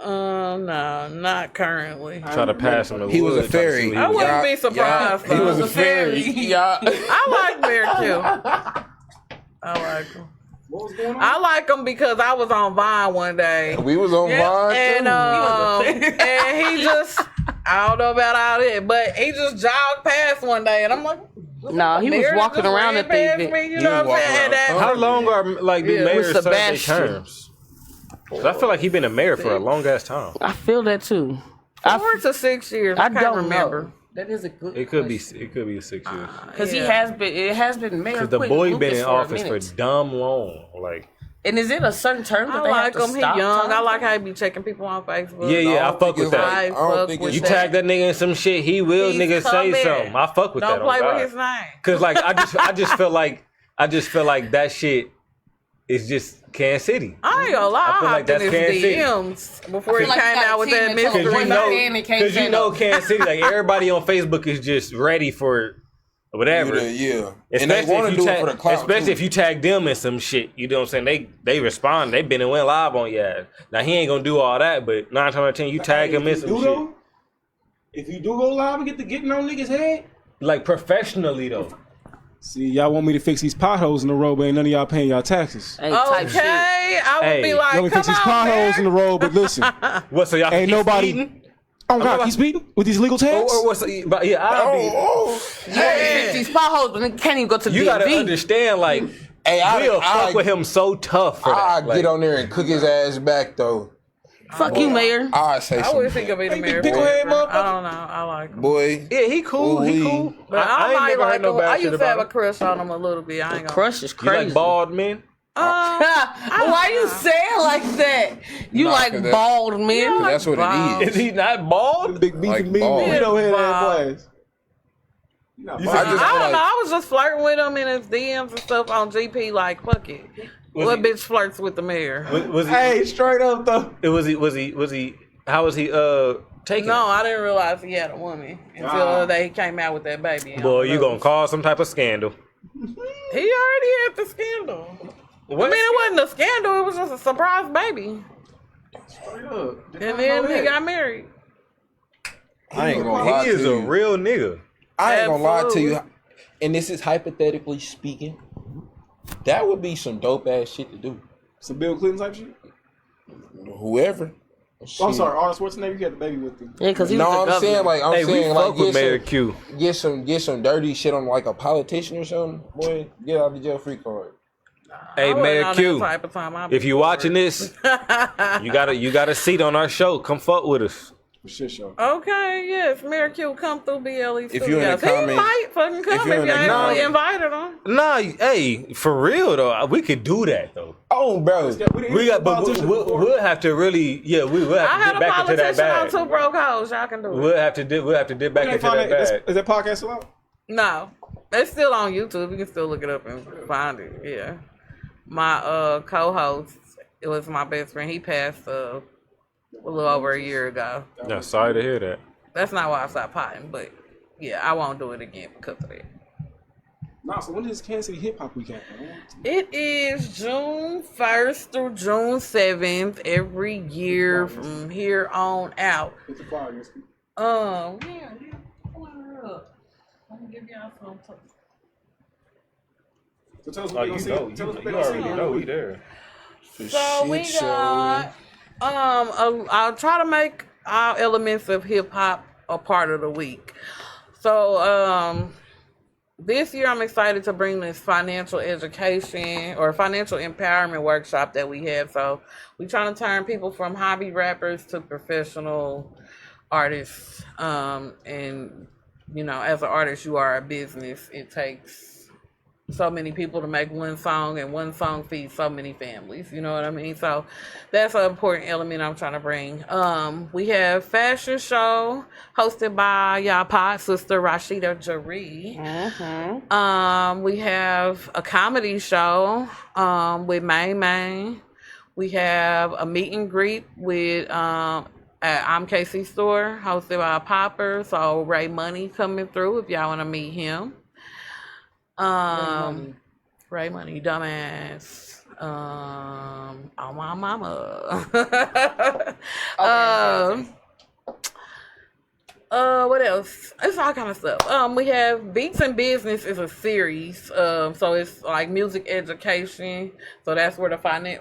No, not currently. Try to pass him the He was wood, a try to see fairy. what I he was wouldn't like. be surprised. He though. was a fairy. Yeah. I like Mayor Q. I like him. What was going on? I like him because I was on Vine one day. We was on Vine And too. and he just, I don't know about all that, but he just jogged past one day, and I'm like, No, he was Mayor walking just around ran at past the me, you He know was what I'm saying? walking And around. How long are like the Yeah, mayors with serve their Sebastian. terms? 'Cause I feel like he been a mayor for a long ass time. I feel that too. 4 to 6 years. I, I can't don't remember. know. That is a good. It could be 6 years. because Yeah. he has been. It has been mayor. Cause the Quentin boy been Lucas in for a office for minute. dumb long. Like And is it a certain term that I they like have to him. He stop? young. I time? like how he be checking people on Facebook. yeah, I I don't fuck think with it's that. like- I don't fuck think with You it's that. tag that nigga in some shit, he will He's nigga say coming. something. I fuck with that. Don't play on with God. his name. Cause like I just feel like that shit is just Kansas City. I ain't gonna lie. I feel I like hopped in that's his Kansas City. DMs before he feel like came you got out a with team that that mystery. told Cause you Right know, now, and it can't cause you say know no. Kansas City, like everybody on Facebook is just ready for whatever. Yeah. And they Especially want if to you do it for the clout. especially too. if you tag them in some shit, you know what I'm saying? They respond. They been and went live on your ass. Now he ain't gonna do all that, but 9 times out of 10 you tag him in If you some do shit. though, if you do go live and get to getting on niggas' head, Like professionally though. see, y'all want me to fix these potholes in the road, but ain't none of y'all paying y'all taxes. Hey, type shit. Okay, I would Hey, be you You want me like, to fix come these on, potholes in man. the road, but listen, What so y'all ain't keep nobody. speeding? Oh God, about- he's speeding with these legal tags. Or what's but yeah, I'll be Fix these potholes, but they can't even go to the you gotta DMV. understand, like Hey, we'll fuck with him so tough for that. I Like, get on there and cook his ass back though. Fuck you, mayor. I say I some would think of it Hey, mayor. big picklehead forever. motherfucker. I don't know. I like him. boy. yeah, he cool. He Ooh-wee. cool. But I ain't might never like heard no him. I bad shit used to have about a him. crush on him a little bit. I ain't gonna. Crush is You crazy. like bald men? Why you saying like that? You Nah, like 'cause that- bald men? Cause that's what Wow. it Is is. he not bald? Big beef Like and meat ball. burrito head Wow. ass boys. You not You bald. said- I just I feel don't like know. I was just flirting with him in his DMs and stuff on GP. Like, fuck it. What he- bitch flirts with the mayor? Was he? Hey, straight up though. Was he? How was he? Taking? No, I didn't realize he had a woman until the other day he came out with that baby. Boy, you gonna cause some type of scandal. He already had the scandal. What? I mean, it wasn't a scandal. It was just a surprise baby. Straight up. And then he got married. I ain't gonna lie He to is a you. real nigga. I ain't gonna lie to Absolutely. you. And this is hypothetically speaking. That would be some dope ass shit to do. Some Bill Clinton type shit. Whoever. I'm Shit. sorry, Arnold Schwarzenegger. You had the baby with him. Yeah, because he was No, the I'm governor. saying like Hey, we saying like fuck with Mayor Q. get some dirty shit on like a politician or something. Boy, get out the jail free card. Hey, I wasn't Mayor on Q. that type of time. I'd If be you bored. watching this, you got a seat on our show. Come fuck with us. Shit show. Okay, yes, Mayor Q, come through BLE If you're in the Studios. He comments- might fucking come if you're in you the actually comments- invited him. Nah, hey, for real though, we could do that though. Oh, bro. We got, but we'll have to really, yeah, we will I have to had get a back into that politician on bag. Two Broke Hoes. Y'all can do it. We'll have to dip back into that bag. Is that podcast still out? No, it's still on YouTube. You can still look it up and find it. Yeah, my co-host, it was my best friend. He passed a little over a year ago. No, sorry to hear that. That's not why I stopped potting, but yeah, I won't do it again because of that. Nah, so when is Kansas City Hip Hop Week happen? It is June 1st through June 7th every year from here on out. Hit the fire, yes. Yeah. Pull her up. Let me give y'all some tips. So tell us Oh, what they you gonna see. know, Tell us what they you gonna already see. know we there. So we got I'll try to make all elements of hip hop a part of the week. So this year I'm excited to bring this financial education or financial empowerment workshop that we have. So we're trying to turn people from hobby rappers to professional artists. And you know, as an artist, you are a business. It takes so many people to make one song, and one song feeds so many families. You know what I mean? So that's an important element I'm trying to bring. We have fashion show hosted by y'all pod sister Rashida Jaree. We have a comedy show with Main Main. We have a meet and greet with at I'm Casey store hosted by Popper. So Ray Money coming through if y'all want to meet him. Ray Money, dumbass. Oh my mama. What else? It's all kind of stuff. We have Beats and Business is a series. So it's like music education. So that's where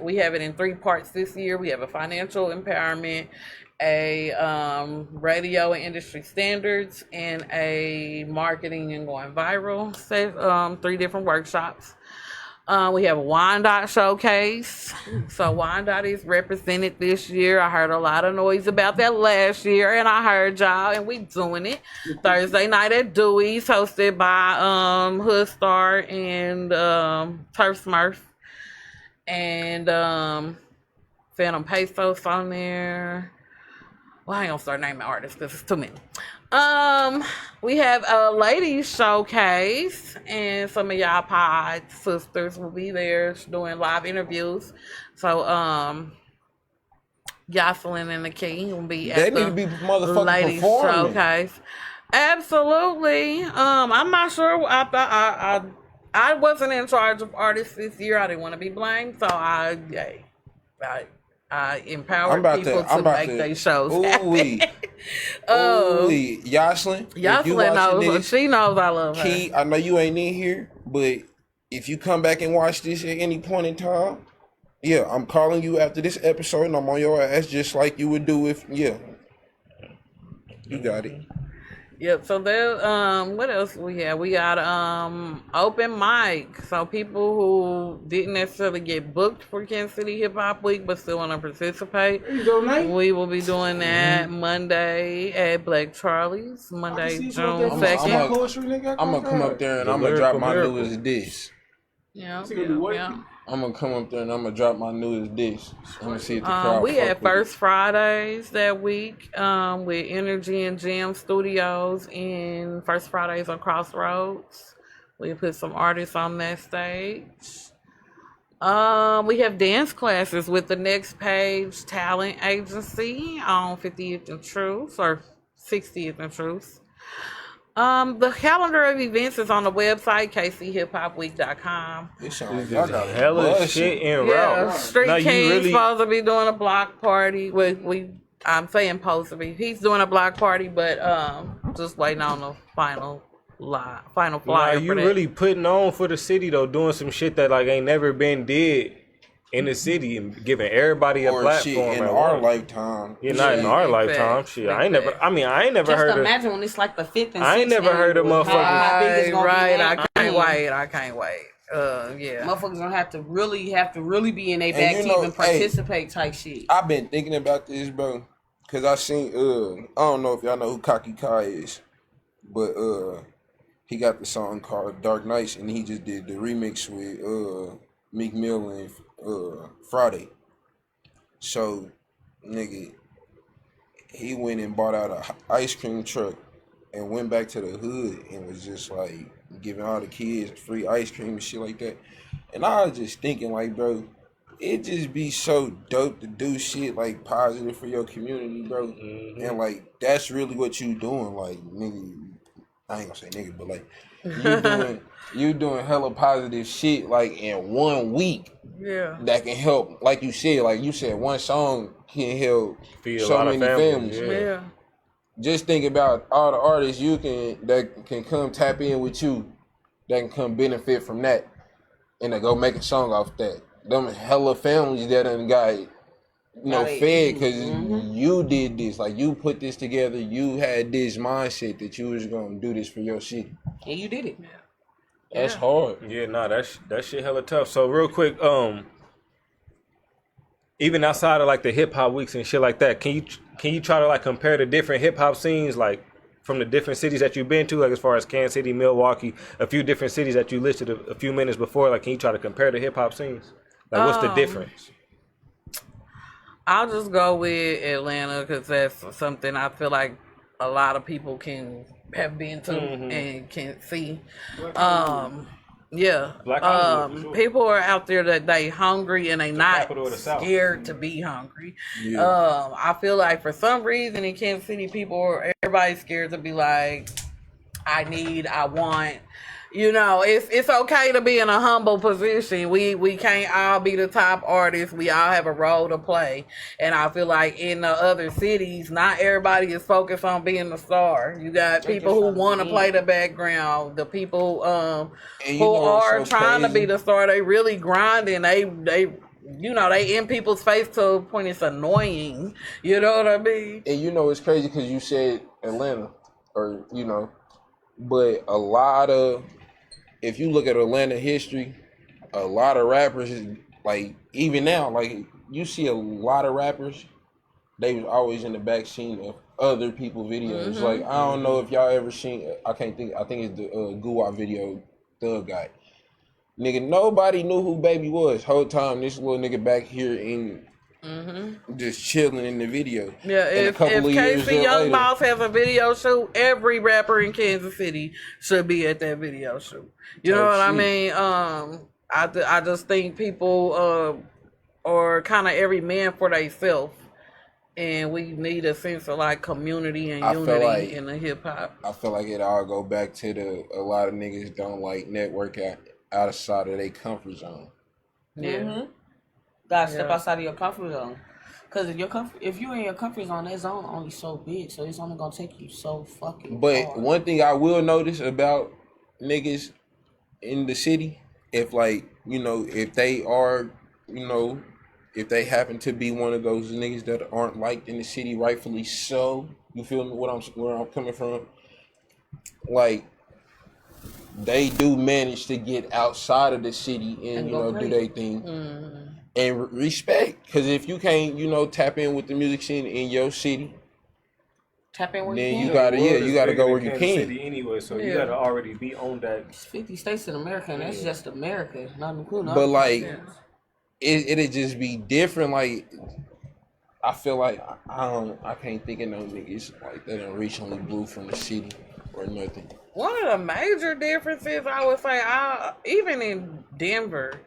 we have it in 3 parts this year. We have a financial empowerment, a radio and industry standards, and a marketing and going viral. 3 different workshops. We have a Wyandotte showcase. So Wyandotte is represented this year. I heard a lot of noise about that last year, and I heard y'all, and we doing it. Thursday night at Dewey's, hosted by Hood Star and Turf Smurf. And Phantom Pesos on there. Well, I ain't gonna start naming artists because it's too many. We have a ladies showcase, and some of y'all pod sisters will be there doing live interviews. So, Jocelyn and the Key will be They at need the to be motherfucking ladies performing. showcase. Absolutely. I'm not sure. I wasn't in charge of artists this year. I didn't want to be blamed, so I empowered people to make their shows happen. Ooh-wee. Yoslin, Yoslin knows. She knows I love her. Key, I know you ain't in here, but if you come back and watch this at any point in time, yeah, I'm calling you after this episode and I'm on your ass just like you would do if, yeah. You got it. Yep. So there. What else we have? We got open mic. So people who didn't necessarily get booked for Kansas City Hip Hop Week but still want to participate. There you go, Nate. We will be doing that Monday at Black Charlie's. Monday, June 2nd. I'm gonna come up there and I'm gonna drop my newest dish. Yeah. I'm gonna come up there and I'm gonna drop my newest dish. I'm gonna see if the crowd. We had First Fridays that week with Energy and Jam Studios in First Fridays on Crossroads. We put some artists on that stage. We have dance classes with the Next Page Talent Agency on 50th and Truth or 60th and Truth. The calendar of events is on the website, kchiphopweek.com. It sounds like y'all got hella shit in route. Street King's supposed to be doing a block party. I'm saying supposed to be. He's doing a block party, but just waiting on the final flyer. You really putting on for the city though, doing some shit that like ain't never been did in the city and giving everybody a platform. Shit in our lifetime. Yeah, not in our lifetime. Shit, I ain't never heard of. Just imagine when it's like the 5th and 6th. I ain't never heard of motherfuckers. Right. I can't wait. Yeah. Motherfuckers gonna have to really be in their back to even participate type shit. I've been thinking about this, bro, cause I seen I don't know if y'all know who Kaki Kai is, but he got the song called Dark Nights and he just did the remix with Meek Mill and Friday. So, nigga, he went and bought out a ice cream truck and went back to the hood and was just like giving all the kids free ice cream and shit like that. And I was just thinking like, bro, it just be so dope to do shit like positive for your community, bro. Mm-hmm. And like that's really what you doing, like nigga. I ain't gonna say nigga, but like you doing hella positive shit like in 1 week. Yeah. That can help, like you said, one song can help feed so many families. Yeah. Just think about all the artists that can come tap in with you, that can come benefit from that, and to go make a song off that. Them hella families that done got, fed because you did this. Like you put this together. You had this mindset that you was gonna do this for your city. And you did it. That's hard. Yeah, nah, that shit hella tough. So real quick, even outside of like the hip hop weeks and shit like that, can you try to like compare the different hip hop scenes like from the different cities that you've been to, like as far as Kansas City, Milwaukee, a few different cities that you listed a few minutes before? Like, can you try to compare the hip hop scenes? Like, what's the difference? I'll just go with Atlanta because that's something I feel like a lot of people can have been to and can see. Yeah. Black Hollywood, for sure. People are out there that they hungry and they not capital of the South. scared to be hungry. Yeah. I feel like for some reason in Kansas City, everybody's scared to be like, I want. You know, it's okay to be in a humble position. We can't all be the top artists. We all have a role to play. And I feel like in the other cities, not everybody is focused on being the star. You got people who want to play the background. The people who are trying to be the star. They really grinding. They in people's face to a point it's annoying. You know what I mean? And it's crazy because you said Atlanta, or but a lot of, if you look at Atlanta history, a lot of rappers, like even now, like you see a lot of rappers, they was always in the back scene of other people's videos. Like I don't know if y'all ever seen, I think it's the Guwap video, Thug Guy. Nigga, nobody knew who Baby was. Whole time this little nigga back here in just chilling in the video. Yeah, and if KC Young Boss has a video shoot, every rapper in Kansas City should be at that video shoot. You know what I mean? I just think people are kind of every man for themselves, and we need a sense of like community and unity in the hip hop. I feel like it all go back to a lot of niggas don't like network outside of their comfort zone. Yeah. Gotta step outside of your comfort zone. Cause if you're in your comfort zone, that zone only so big, so it's only gonna take you so fucking But far. one thing I will notice about niggas in the city, if if they are, if they happen to be one of those niggas that aren't liked in the city, rightfully so. You feel me? Where I'm coming from? Like, they do manage to get outside of the city and do their thing. And respect, because if you can't, tap in with the music scene in your city, tap in where then you you can. gotta go where you Kansas can. City anyway, so you gotta already be on that. It's 50 states in America, and that's just America, not including. But like, it'd just be different. Like, I feel like I can't think of no niggas like that done recently blew from the city or nothing. One of the major differences I would say, even in Denver,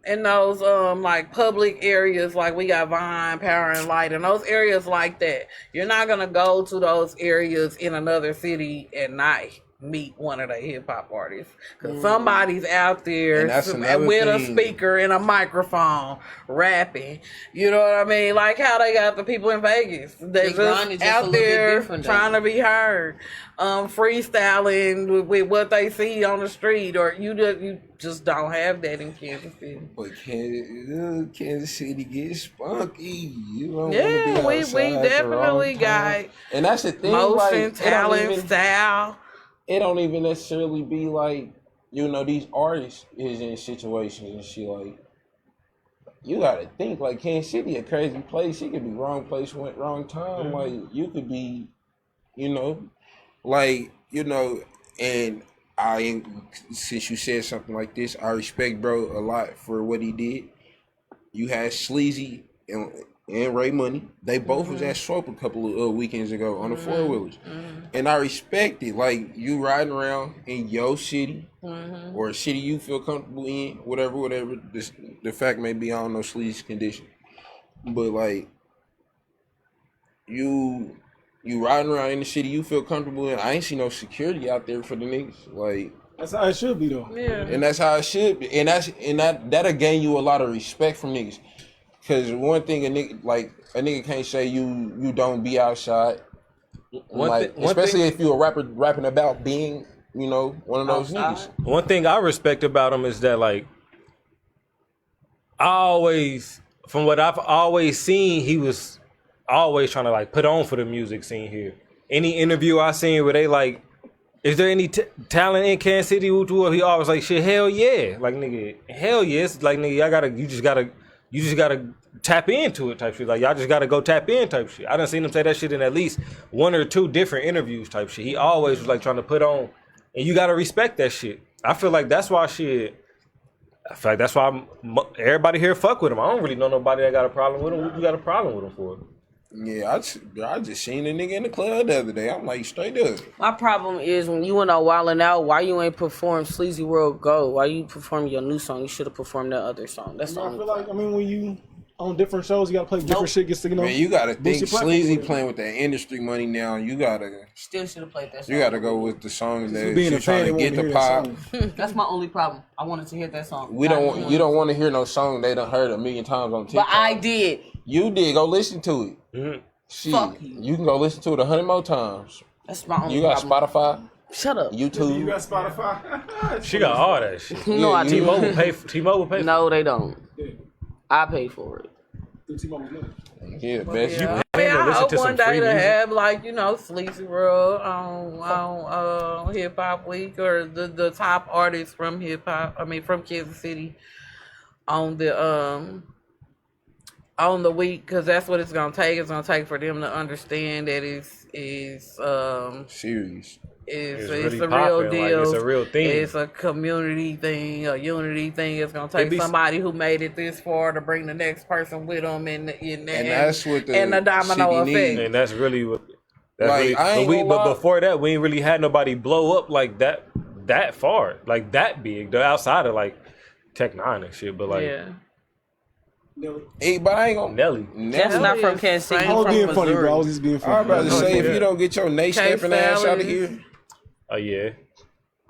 in those like public areas, like we got Vine, Power and Light, and those areas like that, you're not gonna go to those areas in another city at night meet one of the hip hop artists, because somebody's out there with a speaker and a microphone rapping. You know what I mean? Like how they got the people in Vegas, they just out there trying to be heard, freestyling with what they see on the street, or you just don't have that in Kansas City. But Kansas City gets spunky. You don't Yeah, we definitely got and that's the thing, motion, like, talent, style. It don't even necessarily be like, these artists is in situations and shit like, you gotta think, like, Kansas City a crazy place. You could be wrong place, went wrong time. Like, you could be, and since you said something like this, I respect bro a lot for what he did. You had Sleazy and Ray Money. They both was at Swope a couple of weekends ago on the 4-wheelers. And I respect it. Like, you riding around in your city or a city you feel comfortable in, whatever. The fact may be, I don't know, Sleazy's condition. But, like, you riding around in the city you feel comfortable in. I ain't see no security out there for the niggas. Like, that's how it should be, though. Yeah. And that's how it should be. And that'll gain you a lot of respect from niggas. Cause one thing a nigga can't say you don't be outside. Especially if you're a rapper rapping about being, one of those niggas. One thing I respect about him is that, like, from what I've always seen, he was always trying to like put on for the music scene here. Any interview I seen where they like is there any talent in Kansas City? He always like shit. Hell yeah, like nigga, hell yeah. It's like nigga, you just gotta tap into it type shit. Like y'all just gotta go tap in type shit. I done seen him say that shit in at least 1 or 2 different interviews type shit. He always was like trying to put on, and you gotta respect that shit. I feel like that's why everybody here fuck with him. I don't really know nobody that got a problem with him. What you got a problem with him for? Yeah, I just seen a nigga in the club the other day. I'm like, straight up. My problem is when you went out wilding out, why you ain't perform Sleazy World Go? Why you perform your new song? You should have performed that other song. That's the I only feel like, when you on different shows, you gotta play different shit. Gets to, Man, you gotta boost think your platform Sleazy with it. playing with that industry money now. You gotta Still should have played that song. You gotta go with the song that Being a you're fan, trying to get they the wanted to hear pop. that song. That's my only problem. I wanted to hear that song. You don't want to hear no song they done heard a million times on TikTok. But I did. You did. Go listen to it. Mm-hmm. Shit, Fuck you. you can go listen to it 100 more times. That's my only You got problem. Spotify, Shut up. YouTube. You got Spotify. She got all that shit. No, I do. T-Mobile pay. T-Mobile pay. No, they don't. I paid for it. Yeah, best. Yeah. You I mean, I listen hope to some one day free to music. have like Sleazy World on Hip Hop Week or the top artists from hip hop. I mean, from Kansas City on the week, because that's what it's gonna take. It's gonna take for them to understand that it's Serious. it's really a real popping, like, deal. it's a real thing. It's a community thing, a unity thing. It's gonna It take be- somebody who made it this far to bring the next person with them, and that's what the and the domino city effect. need. And that's really what. That's Like, really, I ain't but gonna lie. before that, we ain't really had nobody blow up like that far, like that big. They're outside of like Tech Nine and shit, but like Yeah. Hey, but I ain't gonna. Nelly. That's not from Kansas City. I was From being funny, Missouri. bro. I was just being funny. I was about to say, if yeah. you don't get your Nate stepping ass out of here, Oh yeah,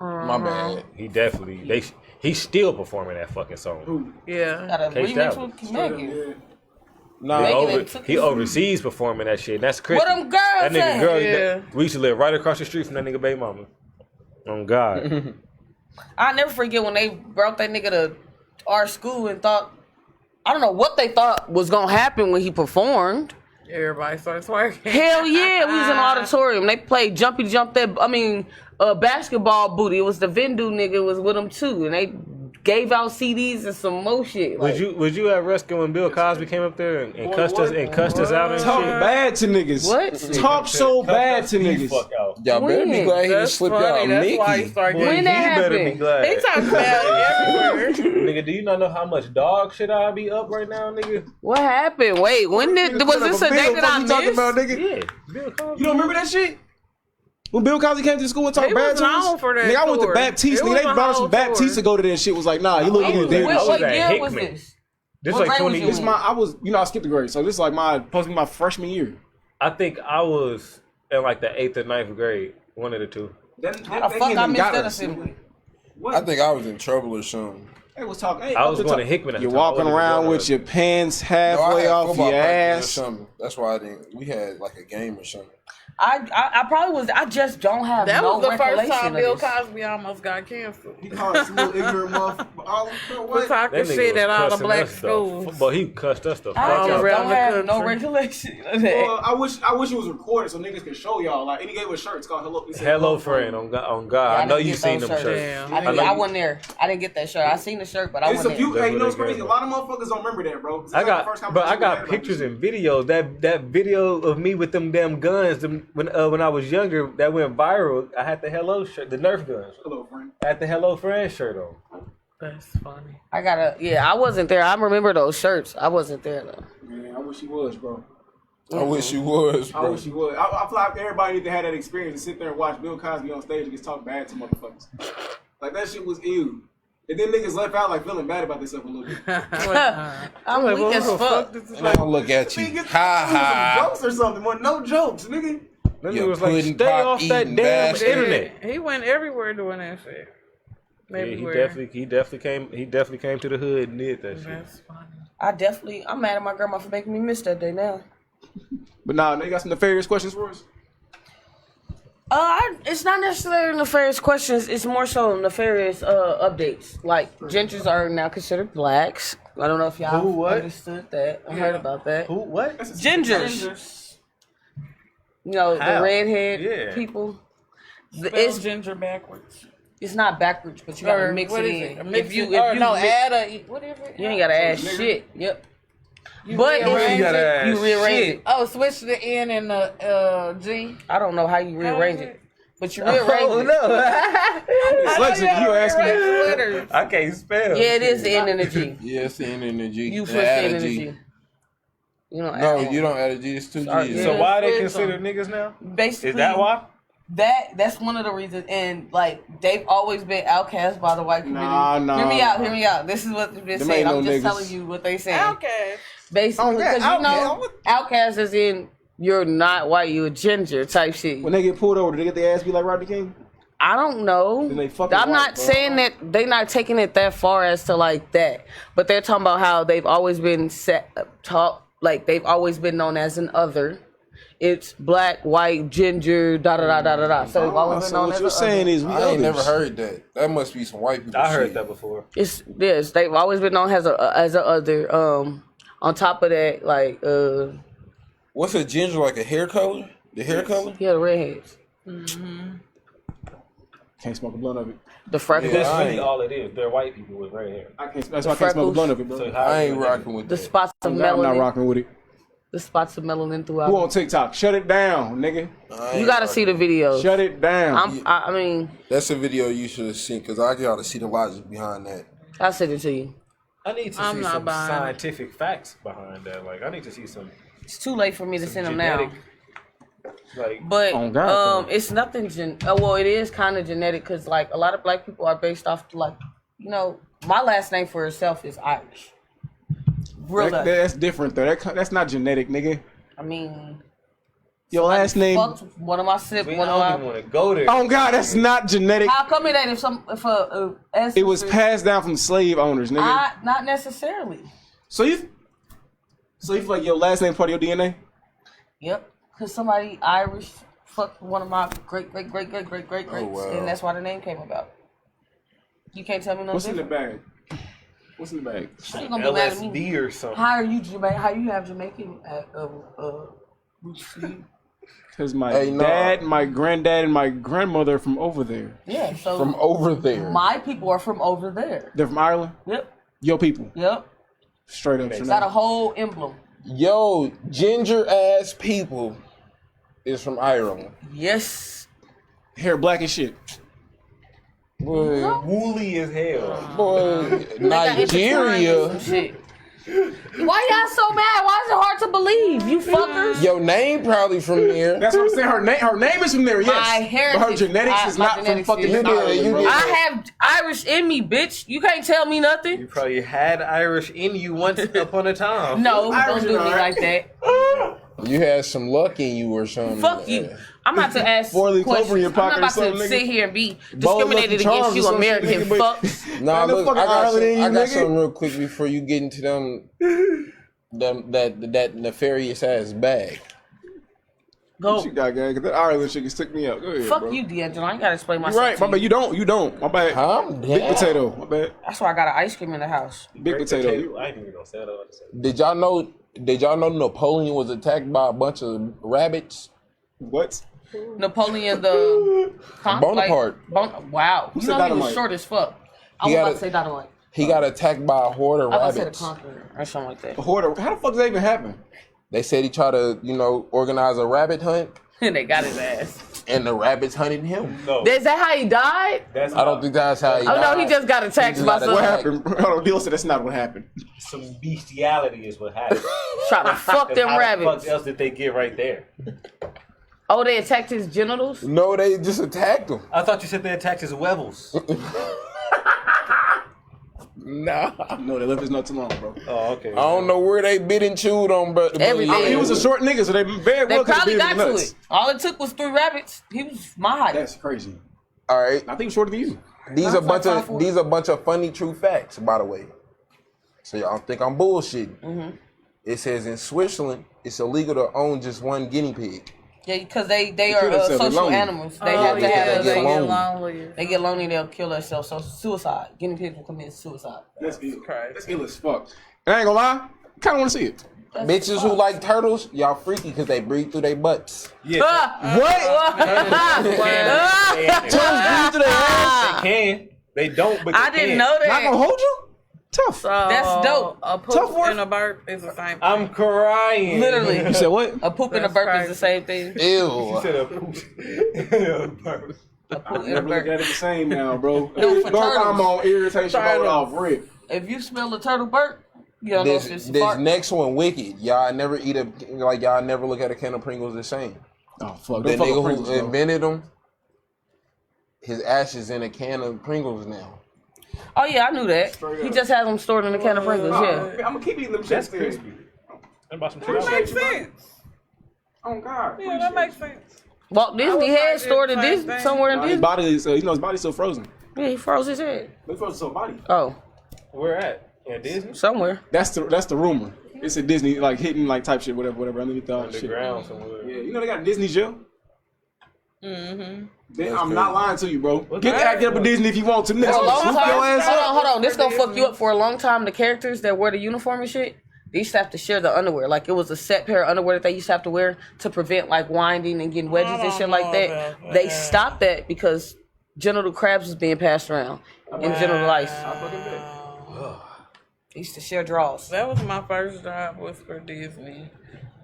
my bad. he definitely. He's still performing that fucking song. Yeah. Got a K-Stab. remix with Megan. Nah, He overseas performing that shit. And that's Chris. Where them girls That nigga at? girl. Yeah. We used to live right across the street from that nigga baby mama. Oh God. I'll never forget when they brought that nigga to our school and thought, I don't know what they thought was gonna happen when he performed. Everybody starts working. Hell yeah, we was in the auditorium. They played Jumpy Jump that, basketball booty. It was the Vendu nigga was with them too. And they gave out CDs and some more shit. Like, Was you at Rescue when Bill Cosby came up there and cussed us out and Talk shit? bad to niggas. What? Talk so bad to niggas. Fuck out. y'all better be When? glad he didn't That's slip y'all funny. a That's why he Mickey. started Boy, When getting. that you better be happened? glad. He talks about it everywhere. Nigga, do you not know how much dog shit I be up right now, nigga? What happened? Wait, when did was this a day that I you talking missed? about, nigga? Yeah, Bill Cosby. You don't remember that shit? When Bill Cosby came to the school and talked He bad was to us? known for that Nigga, I went to tour. Baptiste. It Nigga, was they a brought us whole from Baptiste tour. to go to that shit. Was like, nah, he look at was it. at What was at year was Hickman. this? This What like grade 20 was This you I was, I skipped the grade, so this is like supposed to be my freshman year. I think I was in like the 8th or 9th grade. One of the two. How the fuck I missed that assembly? I think I was in trouble or something. They was talking. Hey, I was up the going to top. Hickman at the You're time. I walking wasn't around going with to- your pants No, I halfway had off football your practice or ass. something. That's why I didn't. We had like a game or something. I probably was. I just don't have That no was the first recollection time of Bill this. Cosby almost got canceled. He called us little ignorant motherfucker. For talking That nigga shit was at all the cussing black us schools. But he cussed us the fuck I All just out. around don't the have no country. recollection of that. Well, I wish it was recorded so niggas could show y'all. Like, and he gave us shirts called Hello. He said, Hello, friend. On God. I know you seen them shirts. Damn. I wasn't there. I didn't get that shirt. I seen the shirt, but I It's a wasn't few. there. Hey, you know what's That's what they crazy? A gave lot of motherfuckers don't remember that, bro. I got pictures and videos. That video of me with them damn guns. When I was younger, that went viral. I had the Hello shirt, the Nerf guns. Hello, friend. I had the Hello Friend shirt on. That's funny. I wasn't there. I remember those shirts. I wasn't there though. Man, I wish he was, bro. I wish you was, I bro. wish he was. I feel like everybody need to have that experience and sit there and watch Bill Cosby on stage and just talk bad to motherfuckers. Like, that shit was ew. And then niggas left out like feeling bad about themselves a little bit. I'm weak as fuck. And I don't look at you. Niggas, Ha ha. some jokes or something. Well, no jokes, nigga. That You nigga was like, pudding stay pop off that eating damn bastard. internet. He went everywhere doing that shit. Yeah, he Everywhere. definitely came to the hood and did that shit. That's funny. I'm mad at my grandma for making me miss that day now. But nah, they got some nefarious questions for us. It's not necessarily nefarious questions. It's more so nefarious updates. Like, gingers are now considered blacks. I don't know if y'all Who, what? understood that. I heard about that. Who? What? Gingers. You know, How? the redhead Yeah. people. It's ginger backwards. it's not backwards, but you gotta mix what it is in. it? Mix If you add a what is it? you ain't gotta add shit. Yep. You But if rearrange You gotta it? add you rearrange shit. it. Oh, switch the N and the G. I don't know how you rearrange How is it, but you rearrange Oh it. no. Dyslexic, you asking me. Letters. I can't spell. Yeah, it is the N and the G. Yeah, it's the N and the G. You They switch the add N a and the G. G. You don't No, add you don't add a G. It's 2 Sorry, G's. yeah. So why they Switch consider them. niggas now? Basically, Is that why? That's one of the reasons, and like they've always been outcast by the white community. Nah. Hear me out. This is what they've been Them saying. ain't I'm no just niggas. telling you what they saying. Okay. Basically, Oh, yeah, because you know, outcast is in you're not white, you're a ginger type shit. When they get pulled over, do they get their ass beat like Rodney King? I don't know. Then they fucking I'm white, not bro. saying that they're not taking it that far as to like that, but they're talking about how they've always been like they've always been known as an other. It's black, white, ginger, da da da da da da. So they've always been So known what as you're an saying other. is we I ain't others. never heard that. That must be some white people I heard shit. that before. It's yes, they've always been known as a other. On top of that, like What's a ginger, like a hair color? The hair color? yeah, the redheads, Can't smoke a blunt of it. the freckles, That's I really ain't- all it is. They're white people with red hair. That's why I can't smoke a blunt of it, bro. So how I is ain't it rocking with the that. spots of I'm not melanin, rocking with it. the spots of melanin throughout. Who on TikTok? Shut it down, nigga. I You ain't gotta see the rocking. videos. Shut it down. I mean, That's a video you should have seen because I gotta see the logic behind that. I'll send it to you. I need to I'm see not some buying it. scientific facts behind that. Like I need to see some It's too late for me to send them now. genetic. Like But Oh, God, it's nothing. Well, it is kind of genetic because like a lot of black people are based off like my last name for itself is Irish. Real life. That's different though. That's not genetic, nigga. I mean, Your last name. fucked one of my we siblings. don't even want to go there. Oh God, that's not genetic. How come it ain't if It was passed down from slave owners, nigga. Not necessarily. So you feel like your last name part of your DNA? Yep, because somebody Irish fucked one of my great greats, wow. and that's why the name came about. You can't tell me no What's in the different. bag? What's in the bag? You gonna be mad at me? LSD or something. How are you Jamaican? How you have Jamaican roots? Because my Hey, nah. dad, my granddad, and my grandmother are from over there. Yeah, so From over there. my people are from over there. They're from Ireland. Yep, Your people, yep. straight up. Got a whole emblem. Yo, ginger ass people is from Ireland. Yes. Hair black as shit. Boy, Woolly as hell. boy, Nigeria. Some shit. Why y'all so mad? Why is it hard to believe? You fuckers. Your name probably from there. That's what I'm saying. Her name is from there, yes. My heritage. But her genetics is my not from genetics fucking is- Ireland, bro. I have Irish in me, bitch. You can't tell me nothing. You probably had Irish in you once upon a time. No, Irish don't do is me alright. like that. You had some luck in you or something. Fuck you. I'm about to ask Four-leaf clover in questions. your I'm pocket not or about something, to nigga. sit here and be Bowl of discriminated Lucky against you, Charms or some shit, American nigga, but- fucks. Nah, Ain't no look, fucking I got, Ireland in you, I got nigga. something real quick before you get into that nefarious ass bag. Go. What you got, gang? 'Cause that Ireland shit can stick me up. Go ahead, Fuck bro. you, D'Angelo. I ain't gotta explain You myself. right, to my bad. You don't. My bad. Calm Big down. potato. My bad. That's why I got an ice cream in the house. Big potato. I ain't even gonna say that. Did y'all know Napoleon was attacked by a bunch of rabbits? What? Napoleon the Bonaparte. Wow. You said know he was Dynamite? short as fuck. I He was got about a- to say Dynamite. He got attacked by a horde of I was about to say the rabbits. Conqueror or something like that. A hoarder. How the fuck does that even happen? They said he tried to, organize a rabbit hunt, And they got his ass. and the rabbits hunted him. No, Is that how he died? that's I don't think that's how he Oh no, died. he just got attacked He by just got some What attacked. happened? Hold on, Deal said that's not what happened. some bestiality is what happened. trying to fuck 'Cause them how the rabbits. fuck else did they get right there? Oh, they attacked his genitals? No, they just attacked him. I thought you said they attacked his webbles. Nah. No, they left his nut too long, bro. Oh, okay. I don't know where they bit and chewed on, but Everything. I mean, he was a short nigga, so they very They well could have probably been got to nuts. it. All it took was 3 rabbits. He was my height. That's crazy. All right. I think he's shorter than you. These That's are bunch like of 5'4". these are bunch of funny true facts, by the way. So y'all think I'm bullshitting. Mm-hmm. It says in Switzerland, it's illegal to own just one guinea pig. Yeah, because they kill are themselves, they're social lonely. animals. They Oh, have to yeah, have they they get lonely. lonely. They get lonely, they'll kill themselves. So suicide. Guinea pigs will commit suicide. That's ill. That's ill as fuck. And I ain't gonna lie, kind of want to see it. Bitches who like turtles, y'all freaky because they breathe through their butts. Yeah, Turtles breathe through their ass. they can. They don't, but they I didn't can. know that. Not gonna hold you? Tough. So, That's dope. A Tough poop work. and a burp is the same thing. I'm crying. Literally. You said what? A poop and a That's burp is crazy. the same thing. She Ew. said a poop. A poop I and a never look burp. at it the same now, bro. No, for Go turtles. I'm on irritation mode off rip. If you smell a turtle burp, you don't know if it's a This fart. next one wicked. Y'all never eat y'all never look at a can of Pringles the same. Oh fuck. The Don't fuck nigga with Pringles, who bro. invented them, his ashes in a can of Pringles now. Oh yeah, I knew that. Straight He up. just has them stored in a can of Pringles. Yeah. I'm gonna keep eating them That's shits. crispy. I bought some That chicken. makes sense. Oh God. Yeah, that makes sense. Walt Disney was had like stored the in same Disney thing. somewhere in His Disney. body is, his body's still frozen. Yeah, he froze his head. They frozen so body. Oh, Where at? In Disney? somewhere. That's the rumor. It's a Disney like hitting like type shit, whatever underneath all the shit. Underground somewhere. Yeah, you know they got a Disney jail. Mm-hmm. I'm not lying to you, bro. Get that? acted up with Disney if you want to. For a long Swoop time, your ass up. hold on. This gonna fuck you up. For a long time, the characters that wear the uniform and shit, they used to have to share the underwear. Like it was a set pair of underwear that they used to have to wear to prevent like winding and getting wedges and shit like that. They stopped that because genital crabs was being passed around in genital lice. They used to share drawers. That was my first job was for Disney.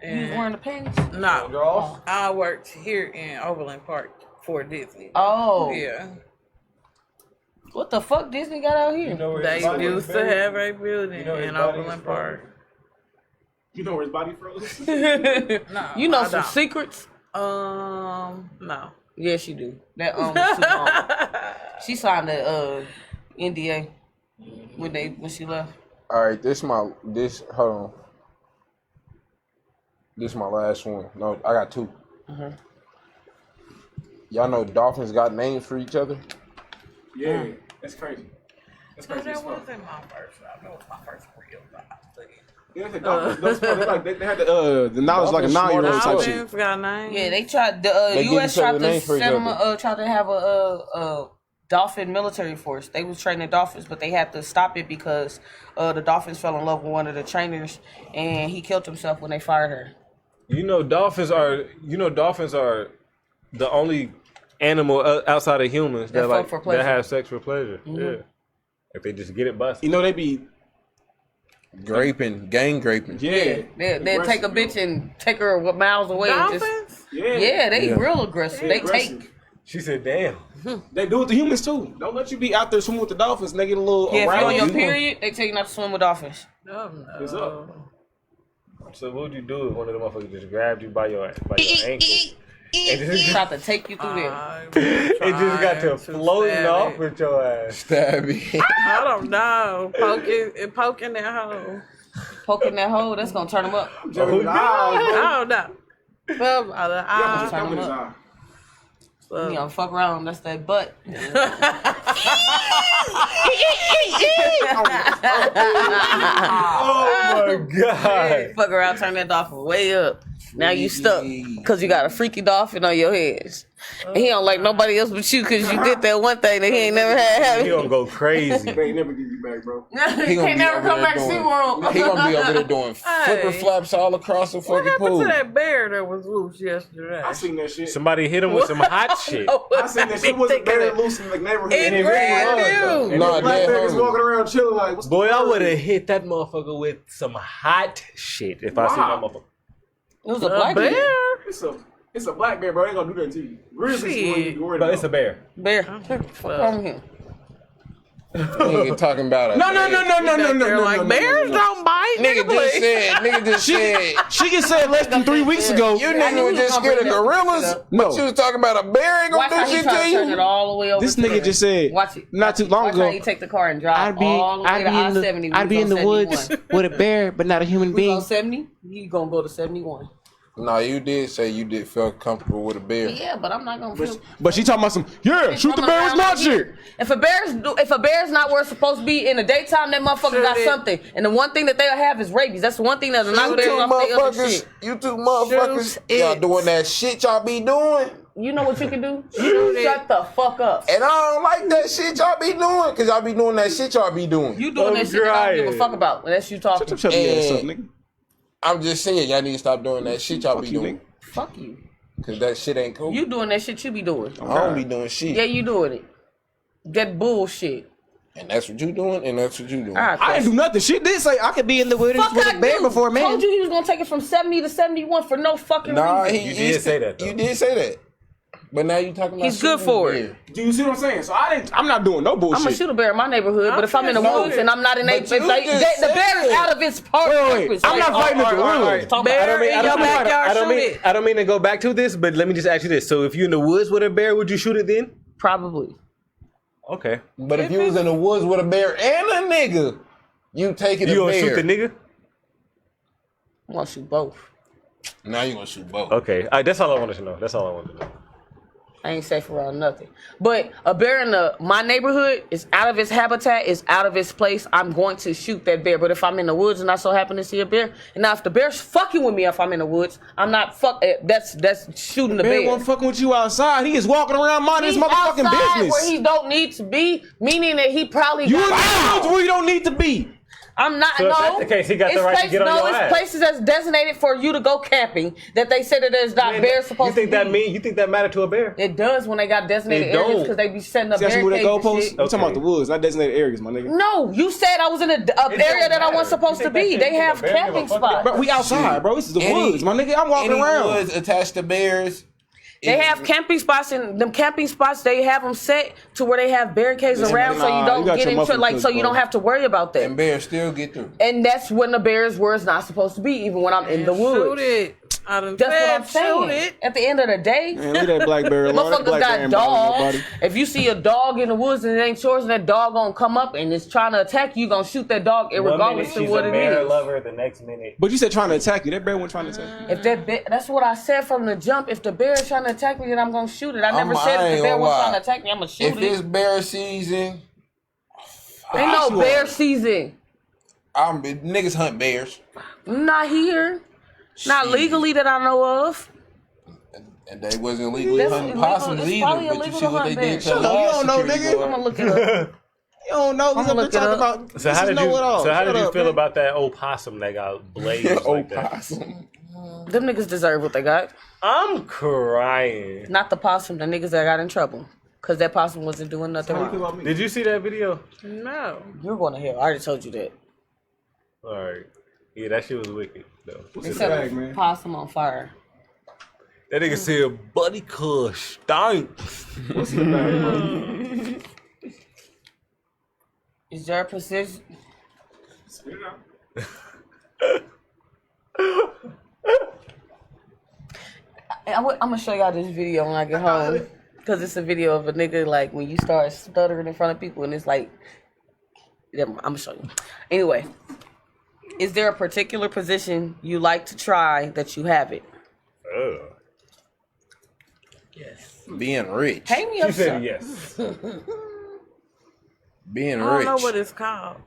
You was wearing the pants? No, I worked here in Overland Park for Disney. Oh, Yeah, what the fuck Disney got out here? You know where they his body used is to buried? have a building You know his in body is Overland frozen? Park. You know where his body froze? No, You know I some don't. secrets? No. Yes, you do. That was too long. She signed a NDA when she left. All right, hold on. This is my last one. No, I got two. Y'all know dolphins got names for each other? Yeah, that's crazy. That's But crazy as that fuck. wasn't my first job. That was my first real job. Yeah, they had the knowledge like a 9-year-old type shit. Dolphins got names. Yeah, they tried. The They give U.S. each other tried to names for each send them. other. Tried to have a dolphin military force. They was training dolphins, but they had to stop it because the dolphins fell in love with one of the trainers, and he killed himself when they fired her. You know, dolphins are the only animal outside of humans That that fuck like for pleasure. that have sex for pleasure. Yeah, if they just get it busted. You know they be Gang graping. yeah. They'll take a bitch and take her miles away. And just, Dolphins? yeah, they Yeah. real aggressive. They aggressive. take. She said, "Damn." They do it to humans too. Don't let you be out there swimming with the dolphins and they get a little Yeah, if you're around on your you. period, they tell you not to swim with dolphins. Oh, no. It's up. So what would you do if one of them motherfuckers just grabbed you by your ankle and just, Tried to take you through there. it just got to floating stab off it. with your ass? Stabby. I don't know. Poking that hole. Poking that hole, that's gonna turn them up. Jeremy, I don't know. Well, just turn come in them his up. eye. You know, fuck around, that's that butt. Oh my god! Fuck around, turn that dolphin way up. Now you stuck because you got a freaky dolphin on your head. And he don't like nobody else but you because you did that one thing that he ain't never had He happen. gonna go crazy. They ain't never give you back, bro. He He gonna can't be never over come there back to doing- SeaWorld. He gonna be over there doing flipper flaps all across the What fucking happened pool. to that bear that was loose yesterday? I seen that shit. Somebody hit him with some hot shit. I seen that shit wasn't very loose in the neighborhood. In And Grandview. and Nah, the black dead niggas homie. walking around chilling like, what's the Boy, I word? would have hit that motherfucker with some hot shit if I seen that motherfucker. It was a black man. It's a black bear, bro. Ain't gonna do that to you. Grizzlies is what you worried But about. it's a bear. Bear. What's wrong with him? Nigga talking about a No. Like bears don't bite. Nigga just said. She just said less than 3 weeks ago. You nigga was just scared of gorillas. No. But you was talking about a bear ain't Watch gonna how do he shit try to to turn it you. all the way over. This to nigga the- just said Watch it. not too long Watch ago. how you take the car and drive all the way to I-70. I'd be in the woods with a bear, but not a human We being. on 70. You gonna go to 71. No, you did say you did feel comfortable with a bear. Yeah, but I'm not gonna feel. But she talking about some, yeah, shoot the bear, it's not shit. If a bear's not where it's supposed to be in the daytime, that motherfucker got something. And the one thing that they'll have is rabies. That's the one thing that'll knock You bears two off their other motherfuckers, shit. y'all doing that shit y'all be doing. You know what you can do? Shut the fuck up. And I don't like that shit y'all be doing, cause y'all be doing that shit y'all be doing. You doing that shit that I don't give a fuck about. Unless you talking. Shut your ass up, nigga. I'm just saying, y'all need to stop doing that shit y'all be you, doing. nigga. Fuck you. Cause that shit ain't cool. You doing that shit you be doing. I don't be doing shit. Yeah, you doing it. That bullshit. And that's what you doing, and that's what you doing. All right, I ain't do nothing. Shit did say I could be in the wilderness fuck with I a bear do. before, man. Told you he was gonna take it from 70 to 71 for no fucking Nah, reason. You did say that, though. You did say that. But now you talking about He's good shooting for the it. bear. Do you see what I'm saying? So I'm not doing no bullshit. I'm gonna shoot a bear in my neighborhood, but if I'm in the No, woods and I'm not in but the you just the bear is said- out of its part. Wait, purpose. I'm not fighting with the wood. Bear in your backyard, shoot it. I don't mean to go back to this, but let me just ask you this. So if you're in the woods with a bear, would you shoot it then? Probably. Okay. But if you was in the woods with a bear and a nigga, you taking You a gonna bear. shoot the nigga? I'm gonna shoot both. Now you gonna shoot both. Okay. All right, that's all I wanted to know. That's all I wanted to know. I ain't safe around nothing. But a bear in my neighborhood is out of its habitat, is out of its place. I'm going to shoot that bear. But if I'm in the woods and I so happen to see a bear, and now if the bear's fucking with me if I'm in the woods, I'm not that's shooting the bear bear. won't fucking with you outside. He is walking around minding his He's motherfucking outside business. where he don't need to be, meaning that he probably You got in the woods where you don't need to be. I'm not. So if no, that's the case, he got the right to get on no, your it's ass. places that's designated for you to go camping that they say that there's not bears supposed You think to be. You think that matter to a bear? It does when they got designated It areas don't. because they be setting up See how she barricades moved that and goalpost? shit. You talking about the woods, not designated areas, my nigga. No, you said I was in an area that I wasn't supposed to be. They have camping spots. Bro, we outside, bro. This is the woods, my nigga. I'm walking Any around. woods attached to bears. They have camping spots, and them camping spots they have them set to where they have barricades Listen, around, so nah, you you don't got get your into muffin like, cooked, so you bro. don't have to worry about that. And bears still get through. And that's when the bears where it's not supposed to be, even when I'm in the woods. Shoot it. I done That's what I'm said shoot saying. it. At the end of the day, Man, leave that black bear alone. That motherfuckers black bear got ain't bothering nobody. dogs. If you see a dog in the woods and it ain't yours, and that dog gonna come up and it's trying to attack you, you gonna shoot that dog regardless of what it is. lover, the next minute. But you said trying to attack you. That bear wasn't trying to attack you. If that's what I said from the jump. If the bear is trying to attack me, then I'm gonna shoot it. I never I said if ain't the bear gonna was lie. trying to attack me, I'm gonna shoot If it's it. bear season, Ain't no you bear are. season. niggas hunt bears. Not here. Not Shit. legally that I know of. And they wasn't legally That's hunting illegal. possums It's either. probably But you illegal see to what they hunt did bears. to Shut up, you don't know, security nigga. guard. I'm gonna look it up. You don't know. He's I'ma up there look it talking up. about. So how did you up, feel man. about that old possum that got blazed like that? Opossum. Them niggas deserve what they got. I'm crying. Not the possum, the niggas that got in trouble. Cause that possum wasn't doing nothing How you feel wrong. about me? Did you see that video? No. You're going to hell. I already told you that. All right. Yeah, that shit was wicked though. They It's set bag, a man. possum on fire. That nigga said, "Buddy, cuss stank." What's in the bag, bro? Is there a position? Spit it out. I'm gonna show y'all this video when I get home. Cause it's a video of a nigga like when you start stuttering in front of people and it's like, I'm gonna show you. Anyway, is there a particular position you like to try that you haven't? Yes. Being rich. Pay me She up, said son. yes. Being I don't rich. know what it's called.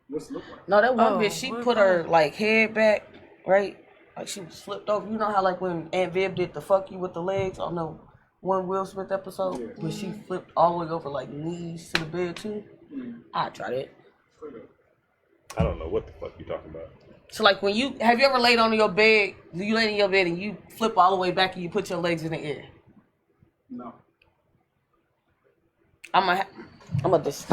What's it look like? No, that one Oh, bitch, she what put her like head back, right? Like she was flipped over. You know how like when Aunt Viv did the fuck you with the legs on the one Will Smith episode, when she flipped all the way over like knees to the bed too? I tried it. I don't know what the fuck you talking about. So like when have you ever laid on your bed, you lay in your bed and you flip all the way back and you put your legs in the air? No. I'm a this.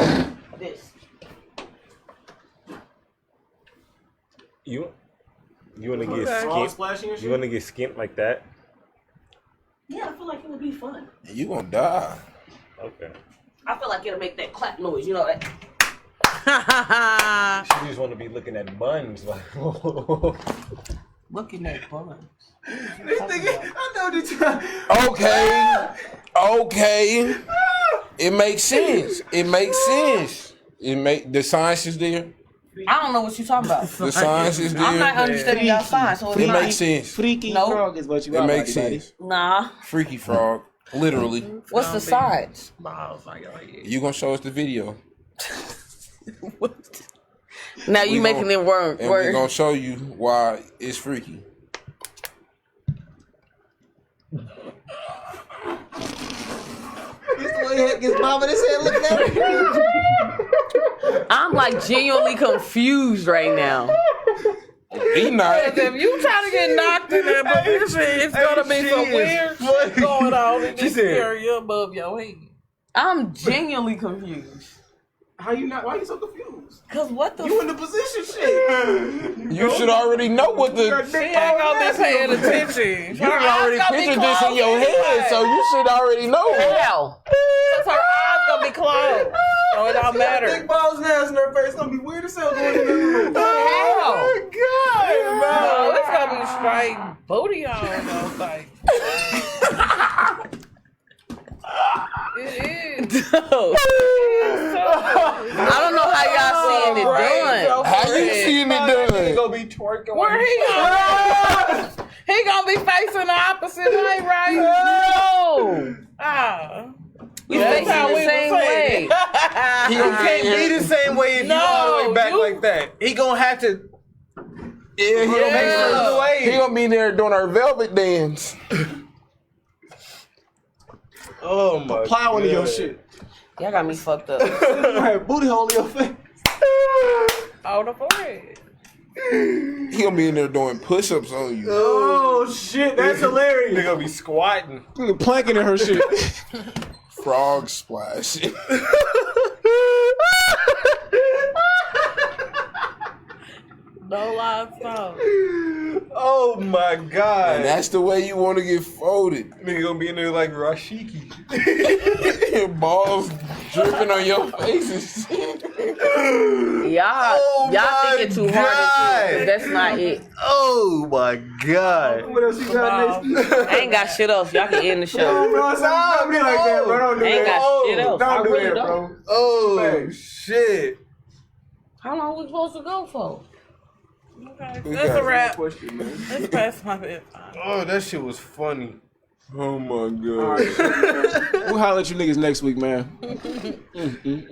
You wanna get Okay. Frog skint? splashing and You shit? wanna get skint like that? Yeah, I feel like it would be fun. You gonna die. Okay. I feel like it'll make that clap noise, you know that. You just wanna be looking at buns like. Looking at buns. I know what you're trying. Okay. It makes sense. It makes sense. The science is there. I don't know what you're talking about. The science is I'm not there. understanding y'all signs, so It it's makes not. sense. Freaky No. frog is what you It are, makes buddy. sense. Nah. Freaky frog. Literally. What's the sides? Balls on your head. You gonna show us the video. Now you We making gon- it word. And we're gonna show you why it's freaky. His mom in his head looking at me. I'm like genuinely confused right now. He not. If you try to get knocked in that position, it's gonna be some weird shit going on in this area above your head. I'm genuinely confused. How you not? Why you so confused? Cause what the? You in the position, shit. You should already know what the. She ain't gonna be paying attention. You already pictured this in your head, so you should already know. Hell. Cause her eyes gonna be closed, so it don't matter. Big balls nails in her face. Gonna be weird as hell going in the room. Hell. No, it's gonna be straight booty on those things. It is. I don't know how y'all seeing it done. How you seeing it done? Gonna be twerking. Where he gonna? He gonna be facing the opposite way, right? No. Ah. We That's facing how the we was same saying. way. He can't be the same way if you all the way back like that. He gonna have to. Yeah, he gonna be there doing our velvet dance. Oh my! Plowing in your shit. Y'all got me fucked up. Right, booty hole in your face. On the forehead. He gonna be in there doing push-ups on you. Oh shit, that's They hilarious. gonna be squatting. Nigga planking in her shit. Frog splash. No livestock. Oh my god! And that's the way you want to get folded. Nigga gonna be in there like Rashiki. Balls dripping on your face and shit. Y'all my thinking too hard God. into it. That's not it. Oh my god! What else you got next? I ain't got shit else. Y'all can end the show. Bro, stop me like that, bro. Don't do I ain't that. got shit else. I Don't do really that, don't. bro. Oh Man. shit! How long we supposed to go for? Okay, that's a wrap. Question, man. Let's pass my bedtime. Oh, that shit was funny. Oh my All god. right, we'll holler at you niggas next week, man.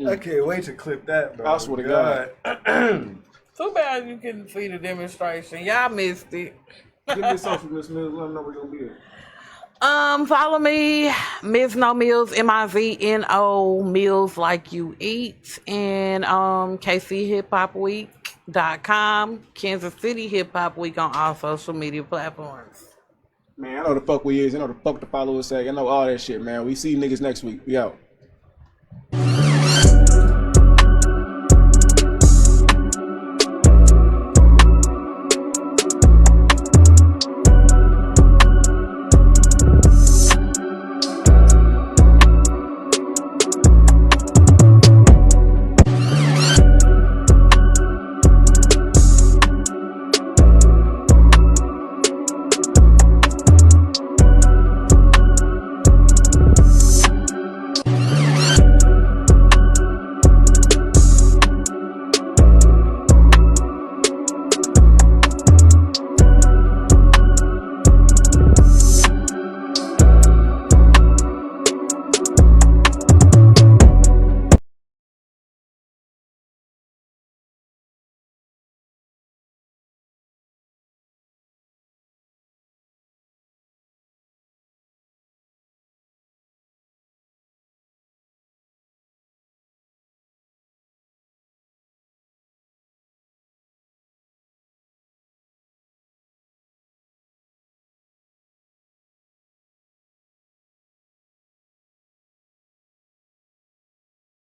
I can't wait to clip that, bro. I swear to God. Too bad you couldn't see the demonstration. Y'all missed it. Give me a social, Miss Mills. Let them know we're gonna be there. Follow me, Mizno Mills, Mizno Mills like you eat, and KCHipHopWeek.com, Kansas City Hip Hop Week on all social media platforms. Man, I know the fuck we is. I know the fuck to follow us at. I know all that shit, man. We see you niggas next week. We out.